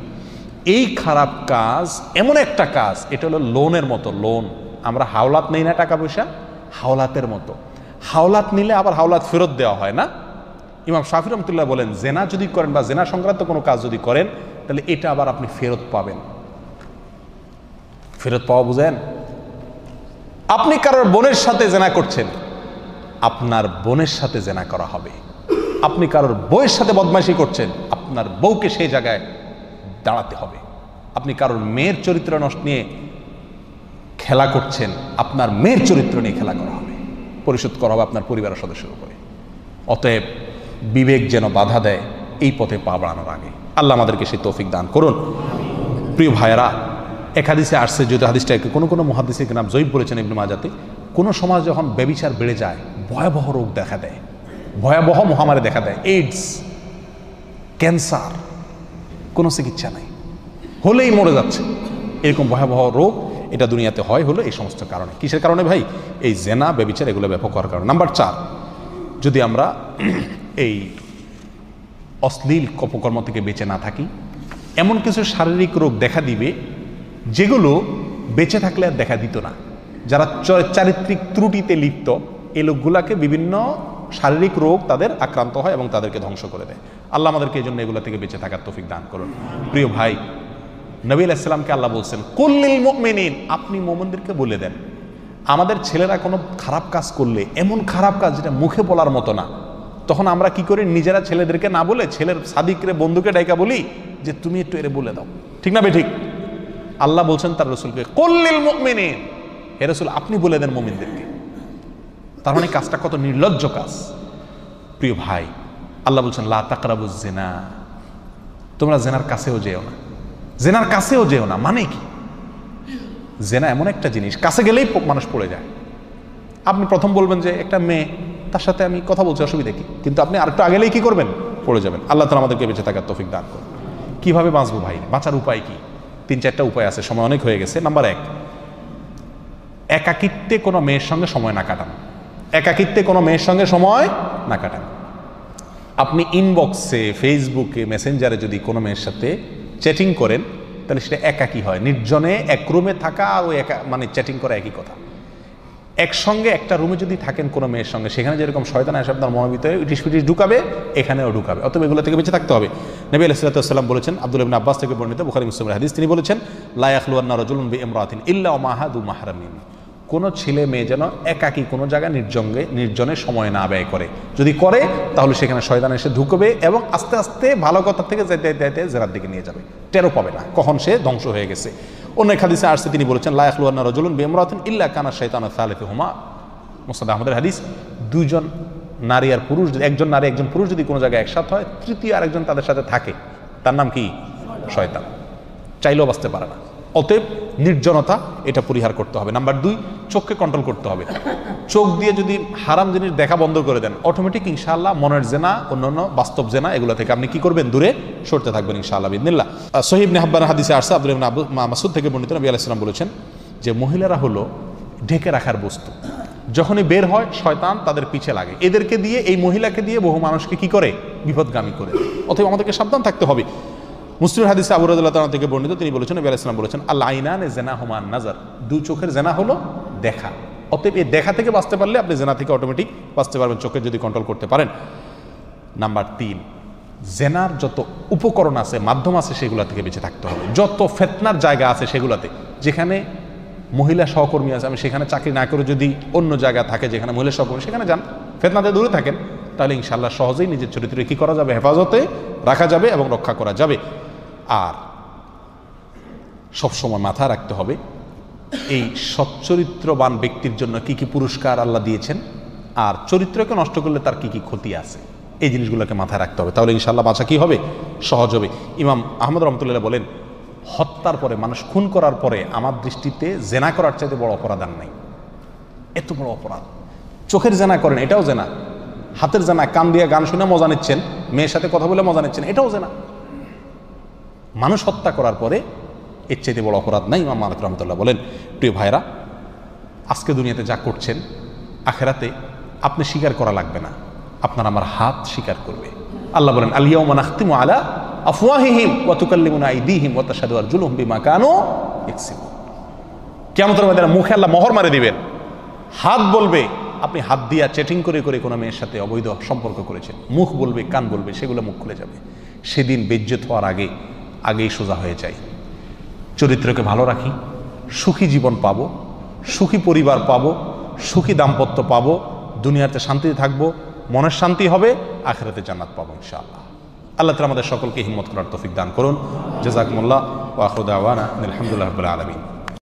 এই খারাপ কাজ এমন একটা কাজ, এটা হলো লোনের মতো। লোন, আমরা হাওলাত নেই না টাকা পয়সা, হাওলাতের মতো। হাওলাত নিলে আবার হাওলাত ফেরত দেওয়া হয় না। ইমাম শাফি রহমাতুল্লাহ বলেন, জেনা যদি করেন বা জেনা সংক্রান্ত কোনো কাজ যদি করেন, তাহলে এটা আবার আপনি ফেরত পাবেন। ফেরত পাওয়া বুঝেন? আপনি কারোর বোনের সাথে জেনা করছেন, আপনার বোনের সাথে জেনা করা হবে। আপনি কারোর বউয়ের সাথে বদমাইশি করছেন, আপনার বউকে সেই জায়গায় দাঁড়াতে হবে। আপনি কারোর মেয়ের চরিত্র নষ্ট নিয়ে খেলা করছেন, আপনার মেয়ের চরিত্র নিয়ে খেলা করা হবে, পরিশোধ করা হবে আপনার পরিবারের সদস্যের উপরে। অতএব বিবেক যেন বাধা দেয় এই পথে পা বাড়ানোর আগে। আল্লাহ আমাদেরকে সেই তৌফিক দান করুন। প্রিয় ভাইয়েরা, এক হাদিসে আসছে, যদি হাদিসটাকে কোনো মুহাদ্দিসে নাম জয়ীব বলেছেন ইবনে মাজাতে, কোনো সমাজ যখন ব্যভিচার বেড়ে যায়, ভয়াবহ রোগ দেখা দেয়, ভয়াবহ মহামারী দেখা দেয়, এইডস, ক্যান্সার, কোনো চিকিৎসা নাই। হলেই মরে যাচ্ছে, এরকম ভয়াবহ রোগ এটা দুনিয়াতে হলো এই সমস্ত কারণে। কিসের কারণে ভাই? এই জেনা, ব্যভিচার, এগুলো ব্যাপক হওয়ার কারণে। নাম্বার 4, যদি আমরা এই অশ্লীল অপকর্ম থেকে বেঁচে না থাকি, এমন কিছু শারীরিক রোগ দেখা দিবে যেগুলো বেঁচে থাকলে আর দেখা দিত না। যারা চারিত্রিক ত্রুটিতে লিপ্ত, এই লোকগুলাকে বিভিন্ন শারীরিক রোগ তাদের আক্রান্ত হয় এবং তাদেরকে ধ্বংস করে দেয়। আল্লাহ আমাদেরকে এই জন্য এগুলো থেকে বেঁচে থাকার তৌফিক দান করুন। প্রিয় ভাই, নবী আলাইহিস সালামকে আল্লাহ বলছেন কুল্লিল মুমিনিন, আপনি মুমিনদেরকে বলে দেন। আমাদের ছেলেরা কোনো খারাপ কাজ করলে, এমন খারাপ কাজ যেটা মুখে বলার মতো না, তখন আমরা কি করি? নিজেরা ছেলেদেরকে না বলে ছেলের সাদিকরে, বন্ধুকে ডাইকা বলি যে তুমি একটু এরে বলে দাও, ঠিক না বেঠিক? আল্লাহ বলছেন তার রাসূলকে কুল্লিল মুমিনিন, হে রাসূল আপনি বলে দেন মুমিনদেরকে। তার মানে কাজটা কত নির্লজ্জ কাজ। প্রিয় ভাই, আল্লাহ বলছেন লা তাকরাবুজ জিনা, তোমরা জেনার কাছেও যেও না, জেনার কাছেও যেও না। মানে কি? জেনা এমন একটা জিনিস, কাছে গেলেই মানুষ পড়ে যায়। আপনি প্রথম বলবেন যে একটা মেয়ে, তার সাথে আমি কথা বলছি, অসুবিধা কি? কিন্তু আপনি আরেকটু আগেলেই কি করবেন? পড়ে যাবেন। আল্লাহ তাআলা আমাদেরকে বেঁচে থাকার তৌফিক দান করুন। কিভাবে বাঁচবো ভাই? বাঁচার উপায় কি? 3-4টা উপায় আছে, সময় অনেক হয়ে গেছে। নাম্বার 1, একাকিত্বে কোনো মেয়ের সঙ্গে সময় না কাটান। একাকিত্বে কোনো মেয়ের সঙ্গে সময় না কাটান। আপনি ইনবক্সে, ফেসবুকে, মেসেঞ্জারে যদি কোনো মেয়ের সাথে চ্যাটিং করেন, তাহলে সেটা একাকী হয়। নির্জনে এক রুমে থাকা আর ওই মানে চ্যাটিং করা একই কথা। একসঙ্গে একটা রুমে যদি থাকেন কোনো মেয়ের সঙ্গে, সেখানে যেরকম শয়তান এসে আপনার মনের ভিতরে ইটিস পিটিস ঢুকাবে, এখানেও ঢুকাবে। অতএব এগুলো থেকে বেঁচে থাকতে হবে। নবী আলাইহিস সাল্লাতু ওয়াস সালাম বলেছেন, আব্দুল্লাহ ইবনে আব্বাস থেকে বর্ণিত, বুখারী মুসলিমের হাদিস, তিনি বলেছেন লা ইয়াখলুয়ান্না রাজুলুন বিইমরাতিন ইল্লা ওয়া মাহা যু মাহরামিন, কোনো ছেলে মেয়ে যেন একাকী কোনো জায়গায় নির্জনে সময় না ব্যয় করে। যদি করে তাহলে সেখানে শয়তান এসে ঢুকবে এবং আস্তে আস্তে ভালো কথা থেকে যেতে জেনার দিকে নিয়ে যাবে, টেরও পাবে না কখন সে ধ্বংস হয়ে গেছে। অন্য এক হাদিসে আসছে, তিনি বলেছেন লা ইয়াখলুয়ান্না রাজুলুন বিইমরাতিন ইল্লা কানা শাইতানু সালিসুহুমা। মুসনাদ আহমদের হাদিস, দুইজন নারী আর পুরুষ, একজন নারী একজন পুরুষ যদি কোনো জায়গায় একসাথে হয়, তৃতীয় আরেকজন তাদের সাথে থাকে, তার নাম কি? শয়তান। চাইলেও বাঁচতে পারে না। অতএব নির্জনতা এটা পরিহার করতে হবে। নাম্বার 2, চোখকে কন্ট্রোল করতে হবে। চোখ দিয়ে যদি হারাম জিনিস দেখা বন্ধ করে দেন, অটোমেটিক ইনশাআল্লাহ মনের জেনা, অন্যান্য বাস্তব জেনা, এগুলো থেকে আপনি কি করবেন? দূরে সরতে থাকবেন ইনশাআল্লাহ বিইذনিল্লাহ। সহিহ ইবনে হিব্বানের হাদিসে আসছে, আব্দুল্লাহ ইবনে মাসউদ থেকে বর্ণিত, নবী আলাইহিস সালাম বলেছেন যে মহিলারা হলো ঢেকে রাখার বস্তু। যখনই বের হয় শয়তান তাদের পিছে লাগে। এদেরকে দিয়ে, এই মহিলাকে দিয়ে বহু মানুষকে কি করে? বিপদগামী করে। অতএব আমাদেরকে সাবধান থাকতে হবে। মুসলিমের হাদিসে আবু রাদিয়াল্লাহু তাআলা থেকে বর্ণিত, তিনি বলেছেন, নবী আলাইহিস সালাম বলেছেন আল আইনানে জিনাহুমা নাজার, দুই চোখের জেনা হলো দেখা। অতএব এই দেখা থেকে বাঁচতে পারলে আপনি জেনা থেকে অটোমেটিক বাঁচতে পারবেন, চোখে যদি কন্ট্রোল করতে পারেন। নাম্বার 3, জেনার যত উপকরণ আছে, মাধ্যম আছে, সেগুলো থেকে বেঁচে থাকতে হবে। যত ফিতনার জায়গা আছে সেগুলোতে, যেখানে মহিলা সহকর্মী আছে, আমি সেখানে চাকরি না করে যদি অন্য জায়গা থাকে যেখানে মহিলা সহকর্মী, সেখানে যান, ফিতনাতে দূরে থাকেন, তাহলে ইনশাআল্লাহ সহজেই নিজের চরিত্রে কি করা যাবে? হেফাজতে রাখা যাবে এবং রক্ষা করা যাবে। আর সবসময় মাথায় রাখতে হবে এই সচ্চরিত্রবান ব্যক্তির জন্য কি কি পুরস্কার আল্লাহ দিয়েছেন, আর চরিত্রকে নষ্ট করলে তার কি কি ক্ষতি আছে, এই জিনিসগুলোকে মাথায় রাখতে হবে। তাহলে ইনশাআল্লাহ বাঁচা কি হবে? সহজ হবে। ইমাম আহমদ রহমতুল্লাহ বলেন, হত্যার পরে, মানুষ খুন করার পরে আমার দৃষ্টিতে জেনা করার চাইতে বড় অপরাধ আর নাই। এত বড় অপরাধ। চোখের জেনা করেন, এটাও জেনা। হাতের জেনা, কান দিয়ে গান শুনে মজা নিচ্ছেন, মেয়ের সাথে কথা বলে মজা নিচ্ছেন, এটাও জেনা। মানুষ হত্যা করার পরে এর চাইতে বড় অপরাধ নাই, ইমাম মালিক রহমতুল্লাহ বলেন। প্রিয় ভাইরা, আজকে দুনিয়াতে যা করছেন, আখেরাতে আপনি স্বীকার করা লাগবে না, আপনার আমার হাত স্বীকার করবে। আল্লাহ বলেন আল ইয়াউমা নাখতিমু আলা আফওয়াহিহিম ওয়া তুকাল্লিমুনা আইদিহিম ওয়া তাশহাদু আরজুলুহুম বিমা কানু ইয়াকসিবুন। কিয়ামতের ময়দানে মুখে আল্লাহ মোহর মারে দিবেন, হাত বলবে আপনি হাত দিয়া চ্যাটিং করে করে কোনো মেয়ের সাথে অবৈধ সম্পর্ক করেছেন, মুখ বলবে, কান বলবে, সেগুলো মুখ খুলে যাবে। সেদিন বেজ্জত হওয়ার আগেই সোজা হয়ে যায়। চরিত্রকে ভালো রাখি, সুখী জীবন পাবো, সুখী পরিবার পাবো, সুখী দাম্পত্য পাবো, দুনিয়াতে শান্তিতে থাকবো, মনের শান্তি হবে, আখিরাতে জান্নাত পাবো ইনশাআল্লাহ। আল্লাহ তাআলা আমাদের সকলকে হিম্মত করার তৌফিক দান করুন। জাযাকুমুল্লাহ ওয়া আখিরু দাওয়ানা আলহামদুলিল্লাহি রাব্বিল আলামিন।